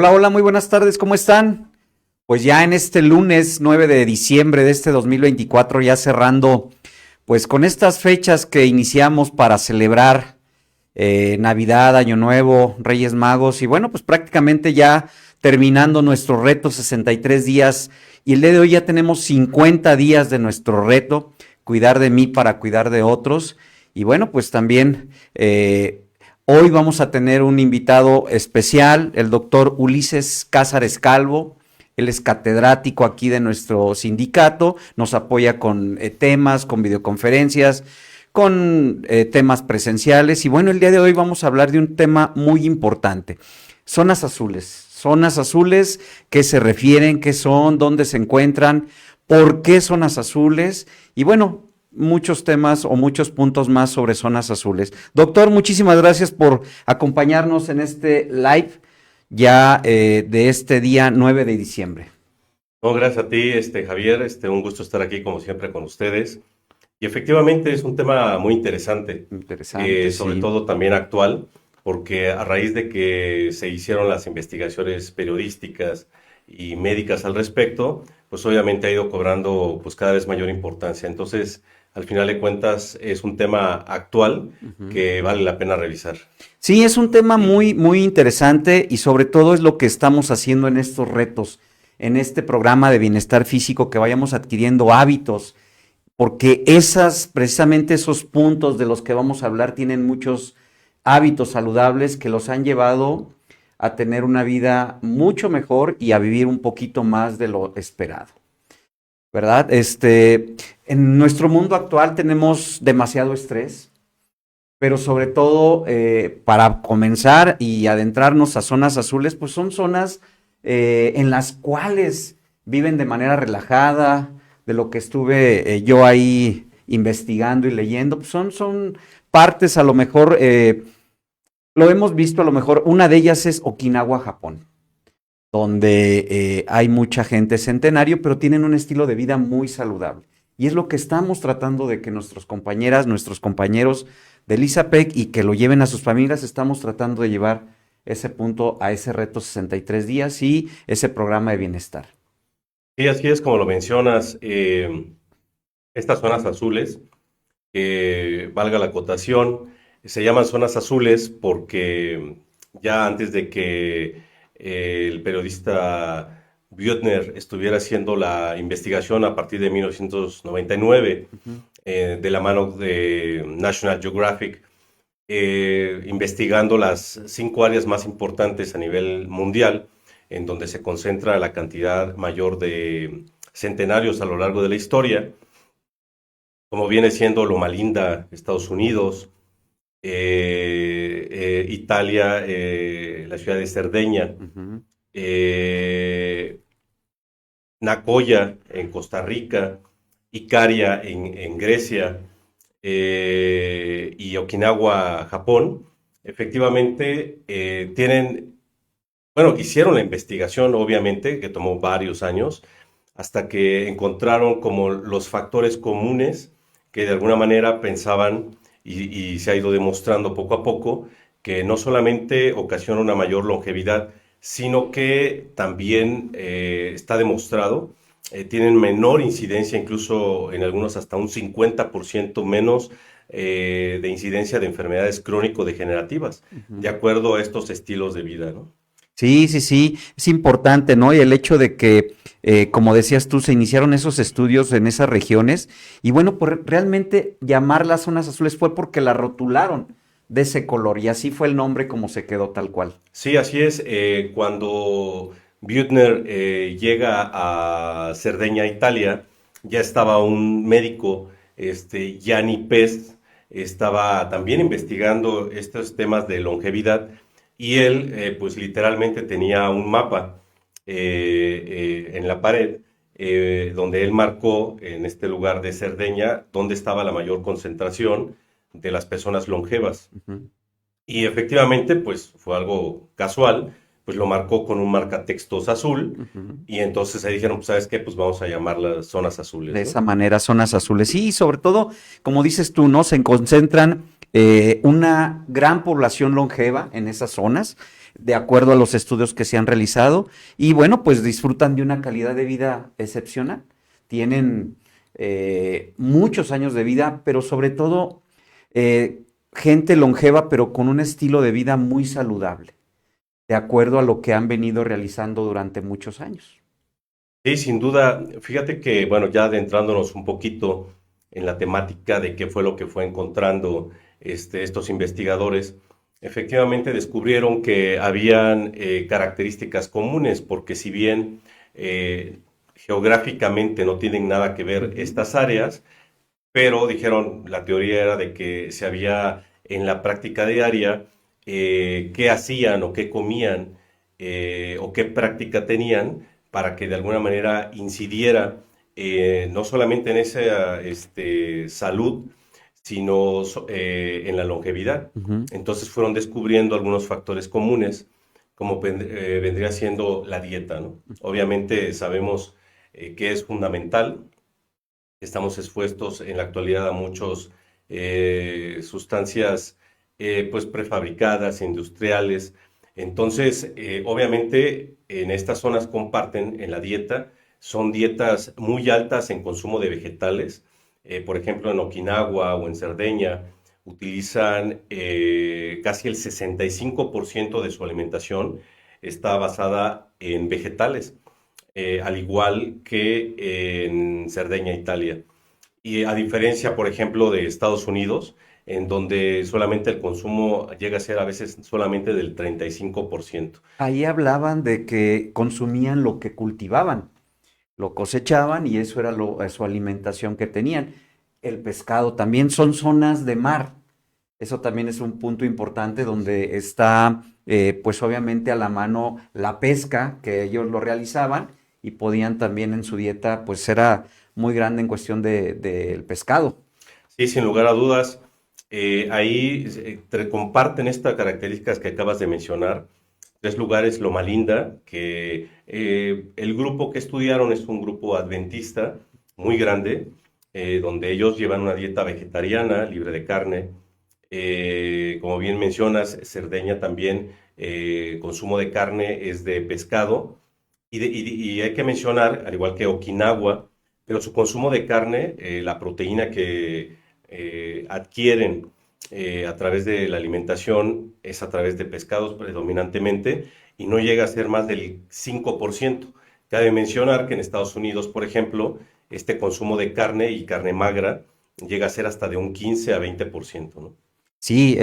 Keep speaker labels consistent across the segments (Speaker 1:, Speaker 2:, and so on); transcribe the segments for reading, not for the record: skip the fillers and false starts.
Speaker 1: Hola, hola, muy buenas tardes, ¿cómo están? Pues ya en este lunes 9 de diciembre de este 2024, ya cerrando, pues con estas fechas que iniciamos para celebrar Navidad, Año Nuevo, Reyes Magos y bueno, pues prácticamente ya terminando nuestro reto 63 días y el día de hoy ya tenemos 50 días de nuestro reto, cuidar de mí para cuidar de otros y bueno, pues también hoy vamos a tener un invitado especial, el doctor Ulises Cázares Calvo. Él es catedrático aquí de nuestro sindicato, nos apoya con temas, con videoconferencias, con temas presenciales. Y bueno, el día de hoy vamos a hablar de un tema muy importante. Zonas azules. Zonas azules, ¿qué se refieren? ¿Qué son? ¿Dónde se encuentran? ¿Por qué zonas azules? Y bueno, muchos temas o muchos puntos más sobre zonas azules. Doctor, muchísimas gracias por acompañarnos en este live ya de este día 9 de diciembre.
Speaker 2: No, gracias a ti, Javier, un gusto estar aquí como siempre con ustedes. Y efectivamente es un tema muy interesante,
Speaker 1: Interesante,
Speaker 2: sobre
Speaker 1: sí.
Speaker 2: todo también actual, porque a raíz de que se hicieron las investigaciones periodísticas y médicas al respecto, pues obviamente ha ido cobrando pues cada vez mayor importancia. Entonces, al final de cuentas, es un tema actual
Speaker 1: Ujú.
Speaker 2: que vale la pena revisar.
Speaker 1: Sí, es un tema muy, muy interesante y sobre todo es lo que estamos haciendo en estos retos, en este programa de bienestar físico, que vayamos adquiriendo hábitos, porque precisamente esos puntos de los que vamos a hablar tienen muchos hábitos saludables que los han llevado a tener una vida mucho mejor y a vivir un poquito más de lo esperado, ¿verdad? En nuestro mundo actual tenemos demasiado estrés, pero sobre todo para comenzar y adentrarnos a zonas azules, pues son zonas en las cuales viven de manera relajada, de lo que estuve yo ahí investigando y leyendo, pues son partes a lo mejor, lo hemos visto a lo mejor, una de ellas es Okinawa, Japón, donde hay mucha gente centenario, pero tienen un estilo de vida muy saludable. Y es lo que estamos tratando de que nuestras compañeras, nuestros compañeros del ISAPEC y que lo lleven a sus familias, estamos tratando de llevar ese punto a ese reto 63 días y ese programa de bienestar.
Speaker 2: Y así es como lo mencionas, estas zonas azules, valga la acotación, se llaman zonas azules porque ya antes de que el periodista Büttner estuviera haciendo la investigación a partir de 1999,
Speaker 1: Uh -huh.
Speaker 2: de la mano de National Geographic, investigando las 5 áreas más importantes a nivel mundial, en donde se concentra la cantidad mayor de centenarios a lo largo de la historia, como viene siendo Loma Linda, Estados Unidos, Italia, la ciudad de Cerdeña,
Speaker 1: Uh -huh.
Speaker 2: eh, Nagoya en Costa Rica, Icaria en Grecia, y Okinawa, Japón. Efectivamente, bueno, hicieron la investigación, obviamente, que tomó varios años, hasta que encontraron como los factores comunes que de alguna manera pensaban, y se ha ido demostrando poco a poco, que no solamente ocasiona una mayor longevidad, sino que también está demostrado, tienen menor incidencia, incluso en algunos hasta un 50% menos de incidencia de enfermedades crónico-degenerativas,
Speaker 1: Uh
Speaker 2: de
Speaker 1: -huh.
Speaker 2: acuerdo a estos estilos de vida, ¿no?
Speaker 1: Sí, sí, sí, es importante, ¿no? Y el hecho de que, como decías tú, se iniciaron esos estudios en esas regiones y bueno, pues realmente llamar las zonas azules fue porque la rotularon de ese color y así fue el nombre como se quedó tal cual.
Speaker 2: Sí, así es. Cuando Büttner llega a Cerdeña, Italia, ya estaba un médico, Gianni Pest, estaba también investigando estos temas de longevidad y él, pues literalmente tenía un mapa en la pared donde él marcó en este lugar de Cerdeña dónde estaba la mayor concentración de las personas longevas.
Speaker 1: Uh -huh.
Speaker 2: Y efectivamente, pues fue algo casual, pues lo marcó con un marcatextos azul,
Speaker 1: Uh -huh.
Speaker 2: y entonces ahí dijeron, pues sabes qué, pues vamos a llamarlas zonas
Speaker 1: De
Speaker 2: azules,
Speaker 1: esa
Speaker 2: ¿no?
Speaker 1: manera, zonas azules. Sí, y sobre todo, como dices tú, ¿no? Se concentran una gran población longeva en esas zonas, de acuerdo a los estudios que se han realizado, y bueno, pues disfrutan de una calidad de vida excepcional. Tienen muchos años de vida, pero sobre todo gente longeva, pero con un estilo de vida muy saludable, de acuerdo a lo que han venido realizando durante muchos años.
Speaker 2: Sí, sin duda. Fíjate que, bueno, ya adentrándonos un poquito en la temática de qué fue lo que fue encontrando estos investigadores, efectivamente descubrieron que habían características comunes, porque si bien geográficamente no tienen nada que ver
Speaker 1: Ujú.
Speaker 2: estas áreas, pero dijeron, la teoría era de que se había en la práctica diaria qué hacían o qué comían o qué práctica tenían para que de alguna manera incidiera no solamente en esa salud, sino en la longevidad.
Speaker 1: Ujú.
Speaker 2: Entonces fueron descubriendo algunos factores comunes, como vendría siendo la dieta, ¿no? Obviamente sabemos que es fundamental. Estamos expuestos en la actualidad a muchas sustancias pues prefabricadas, industriales. Entonces, obviamente, en estas zonas comparten en la dieta, son dietas muy altas en consumo de vegetales. Por ejemplo, en Okinawa o en Cerdeña utilizan casi el 65% de su alimentación está basada en vegetales, al igual que en Cerdeña, Italia. Y a diferencia, por ejemplo, de Estados Unidos, en donde solamente el consumo llega a ser a veces solamente del 35%.
Speaker 1: Ahí hablaban de que consumían lo que cultivaban, lo cosechaban y eso era su alimentación que tenían. El pescado también son zonas de mar. Eso también es un punto importante donde está, pues obviamente a la mano la pesca, que ellos lo realizaban y podían también en su dieta, pues era muy grande en cuestión del pescado.
Speaker 2: Sí, sin lugar a dudas, ahí te comparten estas características que acabas de mencionar. Tres lugares, Loma Linda, que el grupo que estudiaron es un grupo adventista muy grande, donde ellos llevan una dieta vegetariana, libre de carne. Como bien mencionas, Cerdeña también, consumo de carne es de pescado. Y hay que mencionar, al igual que Okinawa, pero su consumo de carne, la proteína que adquieren a través de la alimentación es a través de pescados predominantemente y no llega a ser más del 5%. Cabe mencionar que en Estados Unidos, por ejemplo, este consumo de carne y carne magra llega a ser hasta de un 15 a 20%, ¿no?
Speaker 1: Sí,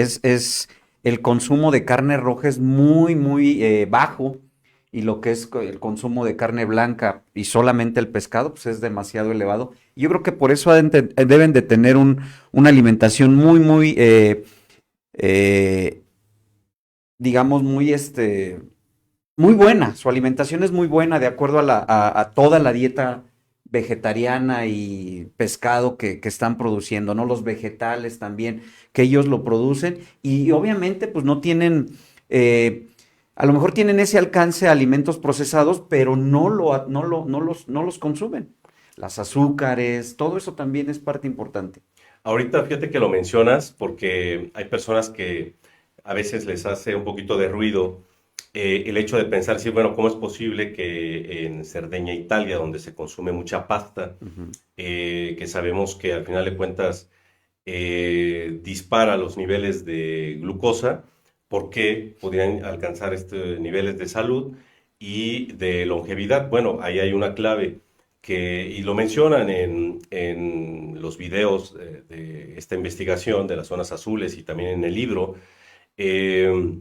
Speaker 1: el consumo de carne roja es muy, muy bajo y lo que es el consumo de carne blanca y solamente el pescado, pues es demasiado elevado. Yo creo que por eso deben de tener una alimentación muy, muy, eh, digamos, muy, muy buena. Su alimentación es muy buena de acuerdo a toda la dieta vegetariana y pescado que están produciendo, ¿no? Los vegetales también, que ellos lo producen y obviamente pues no tienen, eh, a lo mejor tienen ese alcance a alimentos procesados, pero no los consumen. Las azúcares, todo eso también es parte importante.
Speaker 2: Ahorita fíjate que lo mencionas porque hay personas que a veces les hace un poquito de ruido el hecho de pensar, sí, bueno, ¿cómo es posible que en Cerdeña, Italia, donde se consume mucha pasta,
Speaker 1: Ujú.
Speaker 2: que sabemos que al final de cuentas dispara los niveles de glucosa, ¿por qué podrían alcanzar estos niveles de salud y de longevidad? Bueno, ahí hay una clave y lo mencionan en los videos de esta investigación de las zonas azules y también en el libro. eh,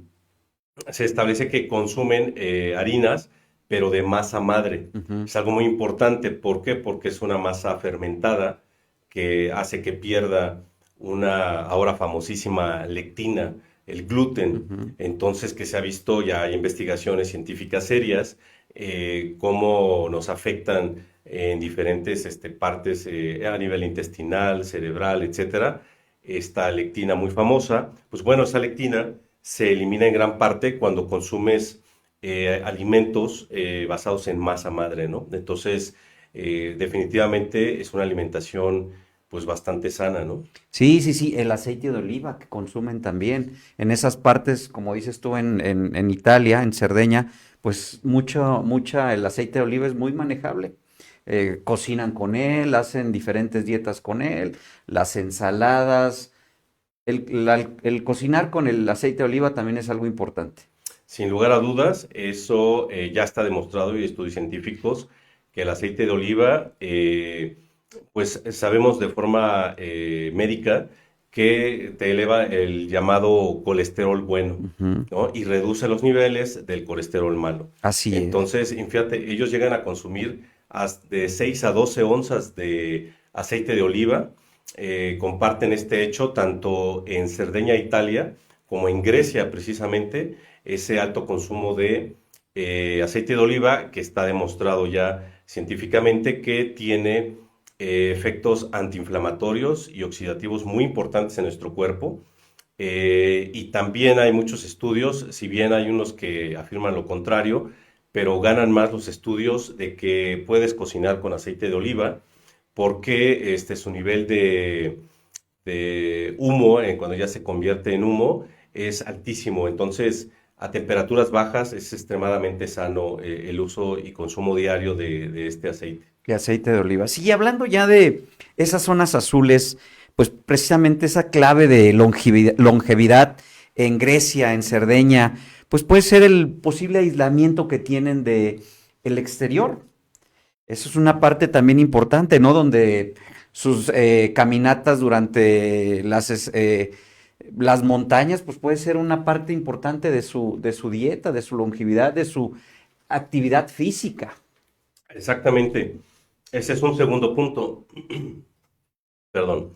Speaker 2: Se establece que consumen harinas, pero de masa madre.
Speaker 1: Ujú.
Speaker 2: Es algo muy importante. ¿Por qué? Porque es una masa fermentada que hace que pierda una ahora famosísima lectina, el gluten.
Speaker 1: Ujú.
Speaker 2: Entonces, que se ha visto, ya hay investigaciones científicas serias, cómo nos afectan en diferentes partes a nivel intestinal, cerebral, etcétera. Esta lectina muy famosa, pues bueno, esa lectina se elimina en gran parte cuando consumes alimentos basados en masa madre, ¿no? Entonces, definitivamente es una alimentación pues bastante sana, ¿no?
Speaker 1: Sí, sí, sí, el aceite de oliva que consumen también en esas partes, como dices tú, en Italia, en Cerdeña, pues el aceite de oliva es muy manejable. Cocinan con él, hacen diferentes dietas con él, las ensaladas. El cocinar con el aceite de oliva también es algo importante.
Speaker 2: Sin lugar a dudas, eso ya está demostrado y estudios científicos que el aceite de oliva, pues sabemos de forma médica que te eleva el llamado colesterol bueno,
Speaker 1: Ujú.
Speaker 2: ¿no? Y reduce los niveles del colesterol malo.
Speaker 1: Así es.
Speaker 2: Entonces, fíjate, ellos llegan a consumir de 6 a 12 onzas de aceite de oliva. Comparten este hecho tanto en Cerdeña, Italia, como en Grecia, precisamente ese alto consumo de aceite de oliva que está demostrado ya científicamente que tiene efectos antiinflamatorios y oxidativos muy importantes en nuestro cuerpo. Y también hay muchos estudios, si bien hay unos que afirman lo contrario, pero ganan más los estudios de que puedes cocinar con aceite de oliva porque su nivel de humo, cuando ya se convierte en humo, es altísimo. Entonces, a temperaturas bajas es extremadamente sano el uso y consumo diario de este aceite.
Speaker 1: De aceite de oliva. Sí, hablando ya de esas zonas azules, pues precisamente esa clave de longevidad en Grecia, en Cerdeña, pues puede ser el posible aislamiento que tienen de el exterior. Eso es una parte también importante, ¿no? Donde sus caminatas durante las montañas, pues puede ser una parte importante de su dieta, de su longevidad, de su actividad física.
Speaker 2: Exactamente. Ese es un segundo punto. Perdón.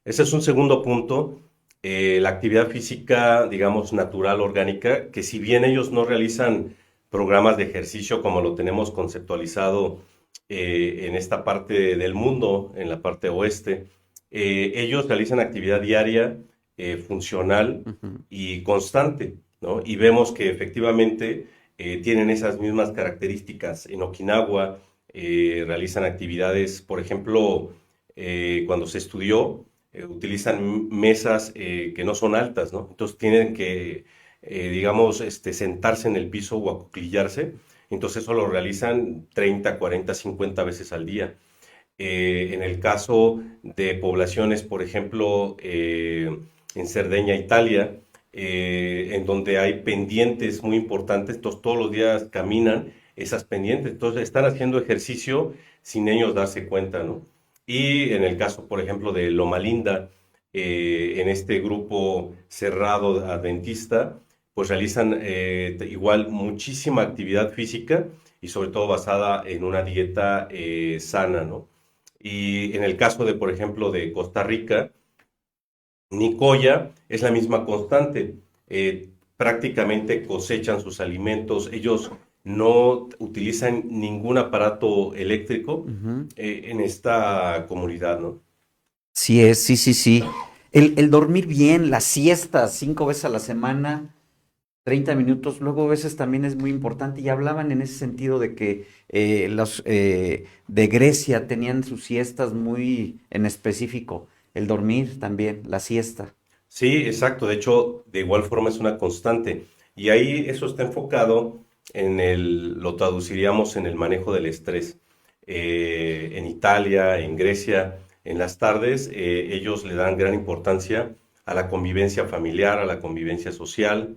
Speaker 2: Ese es un segundo punto. La actividad física, digamos, natural, orgánica, que si bien ellos no realizan programas de ejercicio como lo tenemos conceptualizado en esta parte del mundo, en la parte oeste, ellos realizan actividad diaria, funcional
Speaker 1: Ujú.
Speaker 2: y constante, ¿no? Y vemos que efectivamente tienen esas mismas características. En Okinawa realizan actividades, por ejemplo, cuando se estudió, utilizan mesas que no son altas, ¿no? Entonces tienen que, digamos, sentarse en el piso o acuclillarse. Entonces eso lo realizan 30, 40, 50 veces al día. En el caso de poblaciones, por ejemplo, en Cerdeña, Italia, en donde hay pendientes muy importantes, entonces todos los días caminan esas pendientes, entonces están haciendo ejercicio sin ellos darse cuenta, ¿no? Y en el caso, por ejemplo, de Loma Linda, en este grupo cerrado adventista, pues realizan igual muchísima actividad física y sobre todo basada en una dieta sana, ¿no? Y en el caso de, por ejemplo, de Costa Rica, Nicoya es la misma constante. Prácticamente cosechan sus alimentos. Ellos no utilizan ningún aparato eléctrico
Speaker 1: Ujú.
Speaker 2: en esta comunidad, ¿no?
Speaker 1: Sí es, sí, sí, sí. El dormir bien, las siestas 5 veces a la semana, 30 minutos, luego a veces también es muy importante. Y hablaban en ese sentido de que los de Grecia tenían sus siestas muy en específico. El dormir también, la siesta.
Speaker 2: Sí, exacto. De hecho, de igual forma es una constante. Y ahí eso está enfocado lo traduciríamos en el manejo del estrés. En Italia, en Grecia, en las tardes, ellos le dan gran importancia a la convivencia familiar, a la convivencia social.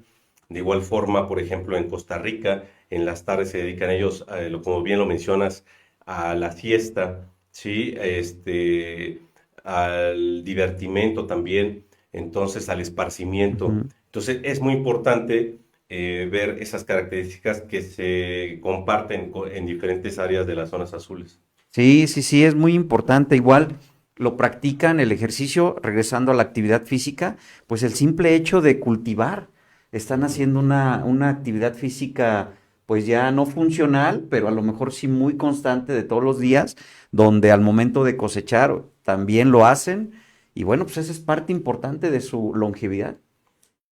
Speaker 2: De igual forma, por ejemplo, en Costa Rica, en las tardes se dedican ellos, como bien lo mencionas, a la siesta, ¿sí? Al divertimento también, entonces al esparcimiento.
Speaker 1: Ujú.
Speaker 2: Entonces es muy importante ver esas características que se comparten en diferentes áreas de las zonas azules.
Speaker 1: Sí, sí, sí, es muy importante. Igual lo practican el ejercicio, regresando a la actividad física, pues el simple hecho de cultivar, están haciendo una actividad física, pues ya no funcional, pero a lo mejor sí muy constante de todos los días, donde al momento de cosechar también lo hacen. Y bueno, pues esa es parte importante de su longevidad.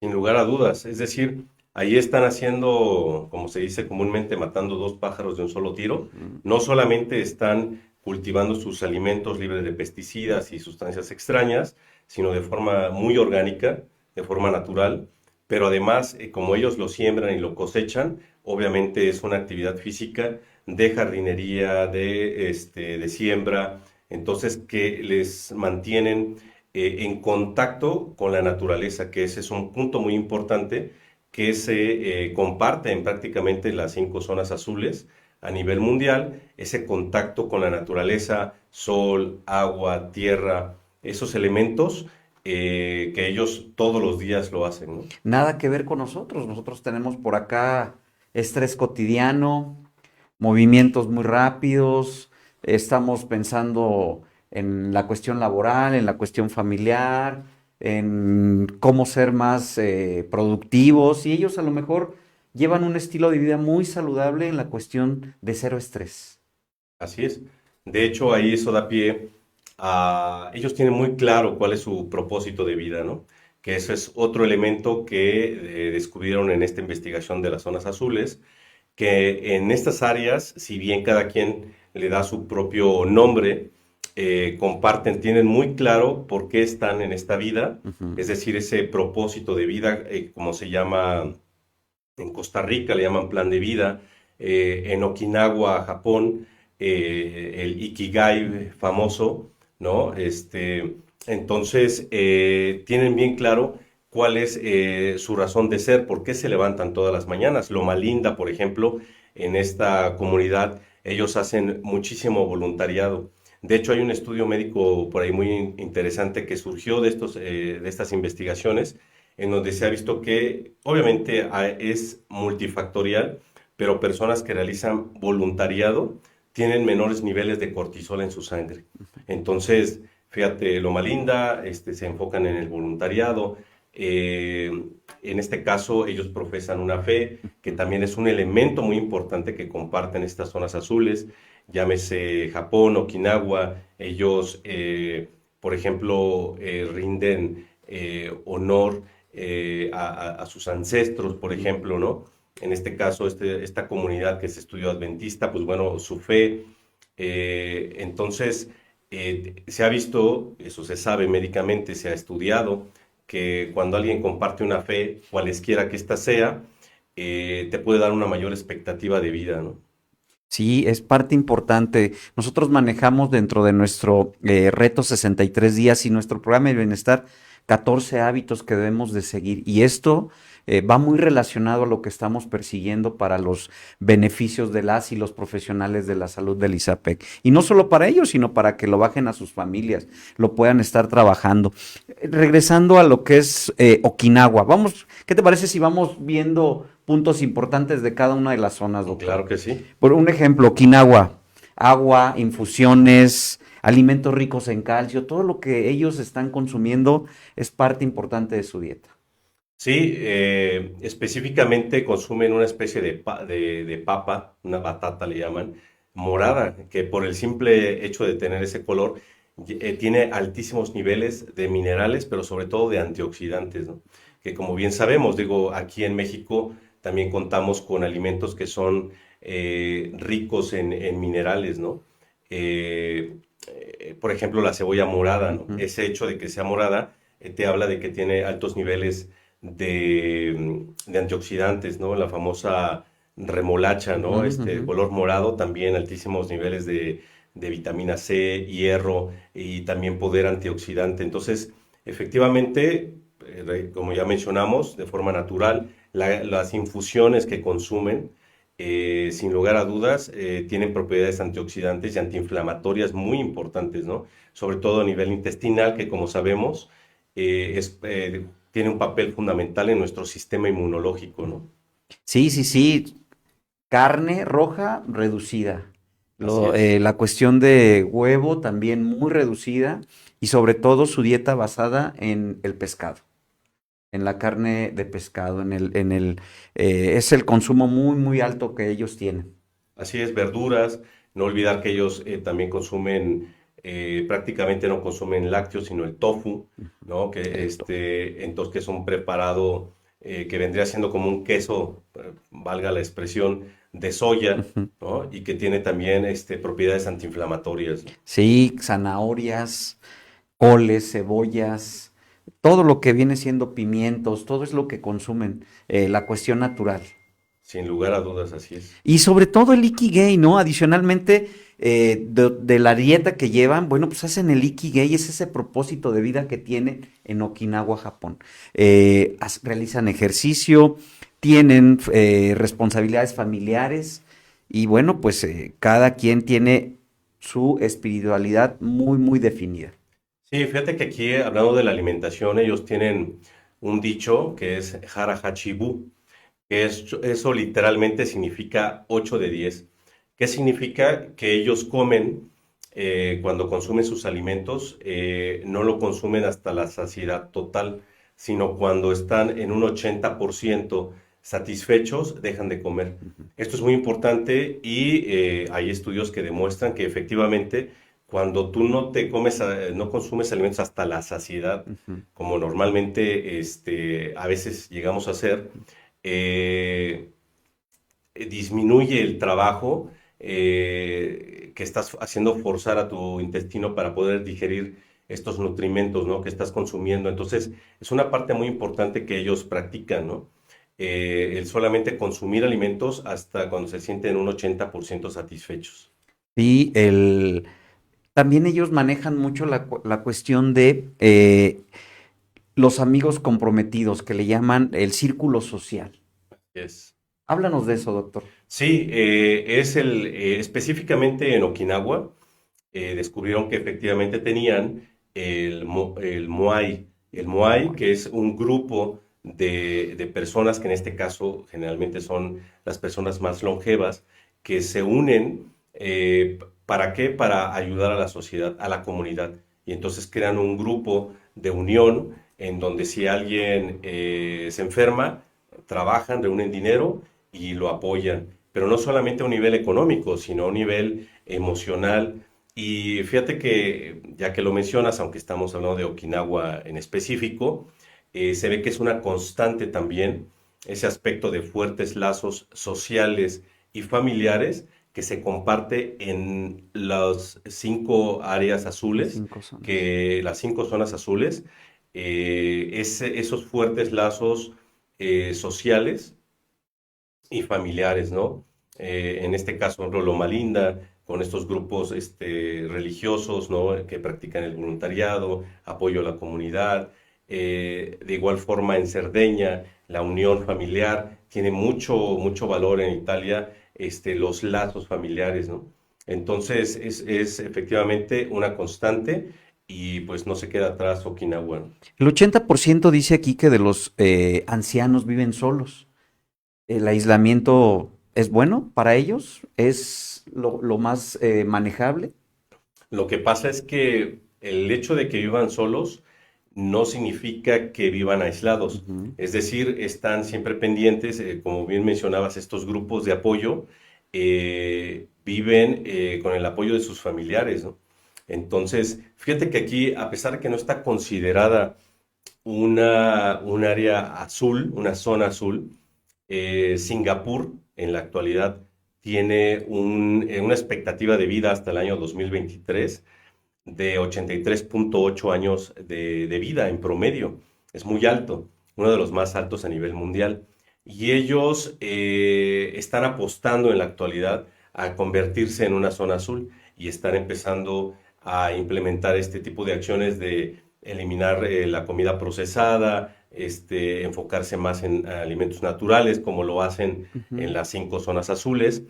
Speaker 2: Sin lugar a dudas. Es decir, ahí están haciendo, como se dice comúnmente, matando dos pájaros de un solo tiro.
Speaker 1: Ujú.
Speaker 2: No solamente están cultivando sus alimentos libres de pesticidas y sustancias extrañas, sino de forma muy orgánica, de forma natural, pero además, como ellos lo siembran y lo cosechan, obviamente es una actividad física de jardinería, de siembra, entonces que les mantienen en contacto con la naturaleza, que ese es un punto muy importante que se comparte en prácticamente las 5 zonas azules a nivel mundial, ese contacto con la naturaleza, sol, agua, tierra, esos elementos que ellos todos los días lo hacen, ¿no?
Speaker 1: Nada que ver con nosotros. Nosotros tenemos por acá estrés cotidiano, movimientos muy rápidos, estamos pensando en la cuestión laboral, en la cuestión familiar, en cómo ser más productivos, y ellos a lo mejor llevan un estilo de vida muy saludable en la cuestión de cero estrés.
Speaker 2: Así es. De hecho, ahí eso da pie a... Ellos tienen muy claro cuál es su propósito de vida, ¿no? Que eso es otro elemento que descubrieron en esta investigación de las zonas azules, que en estas áreas, si bien cada quien le da su propio nombre, comparten, tienen muy claro por qué están en esta vida,
Speaker 1: Ujú.
Speaker 2: es decir, ese propósito de vida, como se llama en Costa Rica, le llaman plan de vida, en Okinawa, Japón, el Ikigai famoso, ¿no? Entonces, tienen bien claro cuál es su razón de ser, por qué se levantan todas las mañanas. Loma Linda, por ejemplo, en esta comunidad, ellos hacen muchísimo voluntariado. De hecho, hay un estudio médico por ahí muy interesante que surgió de estas investigaciones, en donde se ha visto que obviamente es multifactorial, pero personas que realizan voluntariado tienen menores niveles de cortisol en su sangre. Entonces, fíjate, Loma Linda, se enfocan en el voluntariado. eh, en este caso, ellos profesan una fe, que también es un elemento muy importante que comparten estas zonas azules, llámese Japón, Okinawa, ellos, por ejemplo, rinden honor a sus ancestros, por ejemplo, ¿no? En este caso, esta comunidad que es estudio adventista, pues bueno, su fe. Entonces, se ha visto, eso se sabe médicamente, se ha estudiado, que cuando alguien comparte una fe, cualesquiera que ésta sea, te puede dar una mayor expectativa de vida, ¿no?
Speaker 1: Sí, es parte importante. Nosotros manejamos dentro de nuestro reto 63 días y nuestro programa de bienestar 14 hábitos que debemos de seguir. Y esto va muy relacionado a lo que estamos persiguiendo para los beneficios de las y los profesionales de la salud del ISAPEC. Y no solo para ellos, sino para que lo bajen a sus familias, lo puedan estar trabajando. Regresando a lo que es Okinawa, vamos, ¿qué te parece si vamos viendo puntos importantes de cada una de las zonas, doctor?
Speaker 2: Claro que sí.
Speaker 1: Por un ejemplo, Okinawa, agua, infusiones, alimentos ricos en calcio, todo lo que ellos están consumiendo es parte importante de su dieta.
Speaker 2: Sí, específicamente consumen una especie de papa, una batata le llaman, morada, que por el simple hecho de tener ese color tiene altísimos niveles de minerales, pero sobre todo de antioxidantes, ¿no? Que como bien sabemos, digo, aquí en México también contamos con alimentos que son ricos en minerales, ¿no? Por ejemplo, la cebolla morada, ¿no?
Speaker 1: Ujú.
Speaker 2: Ese hecho de que sea morada te habla de que tiene altos niveles de antioxidantes, ¿no? La famosa remolacha,
Speaker 1: Ujú,
Speaker 2: ¿no?
Speaker 1: ujú.
Speaker 2: Color morado, también altísimos niveles de vitamina C, hierro y también poder antioxidante. Entonces, efectivamente, como ya mencionamos, de forma natural, las infusiones que consumen, sin lugar a dudas, tienen propiedades antioxidantes y antiinflamatorias muy importantes, ¿no? Sobre todo a nivel intestinal, que como sabemos, tiene un papel fundamental en nuestro sistema inmunológico, ¿no?
Speaker 1: Sí, sí, sí, carne roja reducida.
Speaker 2: Así es.
Speaker 1: La cuestión de huevo también muy reducida y sobre todo su dieta basada en el pescado, en la carne de pescado, es el consumo muy, muy alto que ellos tienen.
Speaker 2: Así es, verduras. No olvidar que ellos también consumen, prácticamente no consumen lácteos, sino el tofu, ¿no? Que
Speaker 1: Esto.
Speaker 2: entonces que es un preparado que vendría siendo como un queso, valga la expresión, de soya,
Speaker 1: Ujú.
Speaker 2: ¿no? Y que tiene también propiedades antiinflamatorias, ¿no?
Speaker 1: Sí, zanahorias, coles, cebollas, todo lo que viene siendo pimientos, todo es lo que consumen, la cuestión natural.
Speaker 2: Sin lugar a dudas, así es.
Speaker 1: Y sobre todo el Ikigai, ¿no? Adicionalmente, de la dieta que llevan, bueno, pues hacen el Ikigai, es ese propósito de vida que tienen en Okinawa, Japón. Realizan ejercicio, tienen responsabilidades familiares y bueno, pues cada quien tiene su espiritualidad muy, muy definida.
Speaker 2: Sí, fíjate que aquí, hablando de la alimentación, ellos tienen un dicho que es Hara Hachibu, que eso literalmente significa 8 de 10. ¿Qué significa? Que ellos comen, cuando consumen sus alimentos, no lo consumen hasta la saciedad total, sino cuando están en un 80% satisfechos, dejan de comer.
Speaker 1: Ujú,
Speaker 2: Esto es muy importante y hay estudios que demuestran que efectivamente cuando tú no te comes, no consumes alimentos hasta la saciedad,
Speaker 1: ujú.
Speaker 2: como normalmente a veces llegamos a hacer, eh, disminuye el trabajo que estás haciendo forzar a tu intestino para poder digerir estos nutrimentos, ¿no? Que estás consumiendo. Entonces, es una parte muy importante que ellos practican, ¿no? El solamente consumir alimentos hasta cuando se sienten un 80% satisfechos.
Speaker 1: Sí, también ellos manejan mucho la cuestión de los amigos comprometidos, que le llaman el círculo social.
Speaker 2: Es.
Speaker 1: Háblanos de eso, doctor.
Speaker 2: Sí, específicamente en Okinawa, descubrieron que efectivamente tenían el Moai. El Moai,
Speaker 1: Muy.
Speaker 2: que es un grupo de personas que en este caso generalmente son las personas más longevas, que se unen, ¿para qué? Para ayudar a la sociedad, a la comunidad. Y entonces crean un grupo de unión en donde si alguien se enferma, trabajan, reúnen dinero y lo apoyan. Pero no solamente a un nivel económico, sino a un nivel emocional. Y fíjate que, ya que lo mencionas, aunque estamos hablando de Okinawa en específico, se ve que es una constante también ese aspecto de fuertes lazos sociales y familiares que se comparte en las 5 áreas azules,
Speaker 1: Cinco zonas.
Speaker 2: que las 5 zonas azules, esos fuertes lazos sociales y familiares, ¿no? En este caso, en Loma Linda, con estos grupos religiosos, ¿no? Que practican el voluntariado, apoyo a la comunidad. De igual forma, en Cerdeña, la unión familiar tiene mucho, mucho valor en Italia, los lazos familiares, ¿no? Entonces, es efectivamente una constante y pues no se queda atrás Okinawa, ¿no?
Speaker 1: El 80% dice aquí que de los ancianos viven solos. El aislamiento es bueno para ellos, es lo más manejable.
Speaker 2: Lo que pasa es que el hecho de que vivan solos no significa que vivan aislados.
Speaker 1: Ujú.
Speaker 2: Es decir, están siempre pendientes, como bien mencionabas, estos grupos de apoyo viven con el apoyo de sus familiares, ¿no? Entonces, fíjate que aquí, a pesar de que no está considerada un área azul, una zona azul, Singapur en la actualidad tiene una expectativa de vida hasta el año 2023 de 83,8 años de vida en promedio. Es muy alto, uno de los más altos a nivel mundial. Y ellos están apostando en la actualidad a convertirse en una zona azul y están empezando a implementar este tipo de acciones de eliminar la comida procesada, enfocarse más en alimentos naturales, como lo hacen en
Speaker 1: Ujú.
Speaker 2: las 5 zonas azules.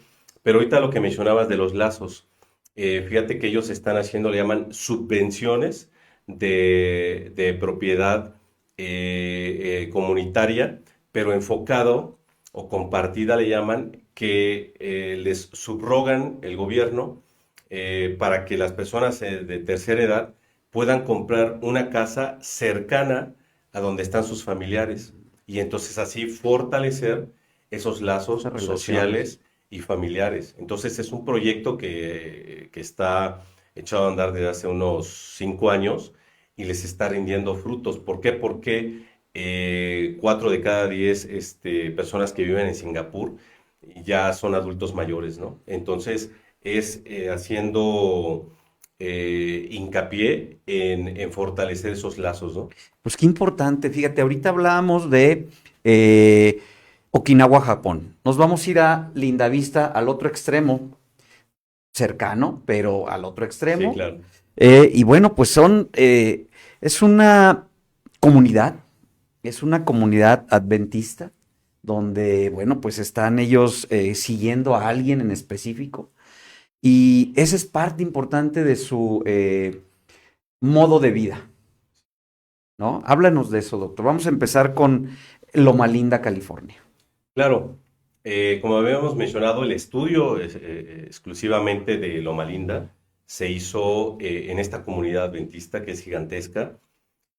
Speaker 2: Pero ahorita lo que mencionabas de los lazos, fíjate que ellos están haciendo, le llaman subvenciones de propiedad comunitaria, pero enfocado o compartida le llaman, que les subrogan el gobierno para que las personas de tercera edad puedan comprar una casa cercana a donde están sus familiares y entonces así fortalecer esos lazos
Speaker 1: Esas relaciones.
Speaker 2: sociales y familiares. Entonces es un proyecto que está echado a andar desde hace unos 5 años y les está rindiendo frutos. ¿Por qué? Porque 4 de cada 10 personas que viven en Singapur ya son adultos mayores, ¿no? Entonces, es haciendo hincapié en fortalecer esos lazos, ¿no?
Speaker 1: Pues qué importante, fíjate, ahorita hablábamos de Okinawa, Japón. Nos vamos a ir a Lindavista, al otro extremo, cercano, pero al otro
Speaker 2: Sí,
Speaker 1: extremo.
Speaker 2: claro.
Speaker 1: Y bueno, pues es una comunidad, es una comunidad adventista, donde, bueno, pues están ellos siguiendo a alguien en específico. Y esa es parte importante de su modo de vida, ¿no? Háblanos de eso, doctor. Vamos a empezar con Loma Linda, California.
Speaker 2: Claro, como habíamos mencionado, el estudio exclusivamente de Loma Linda se hizo en esta comunidad adventista que es gigantesca.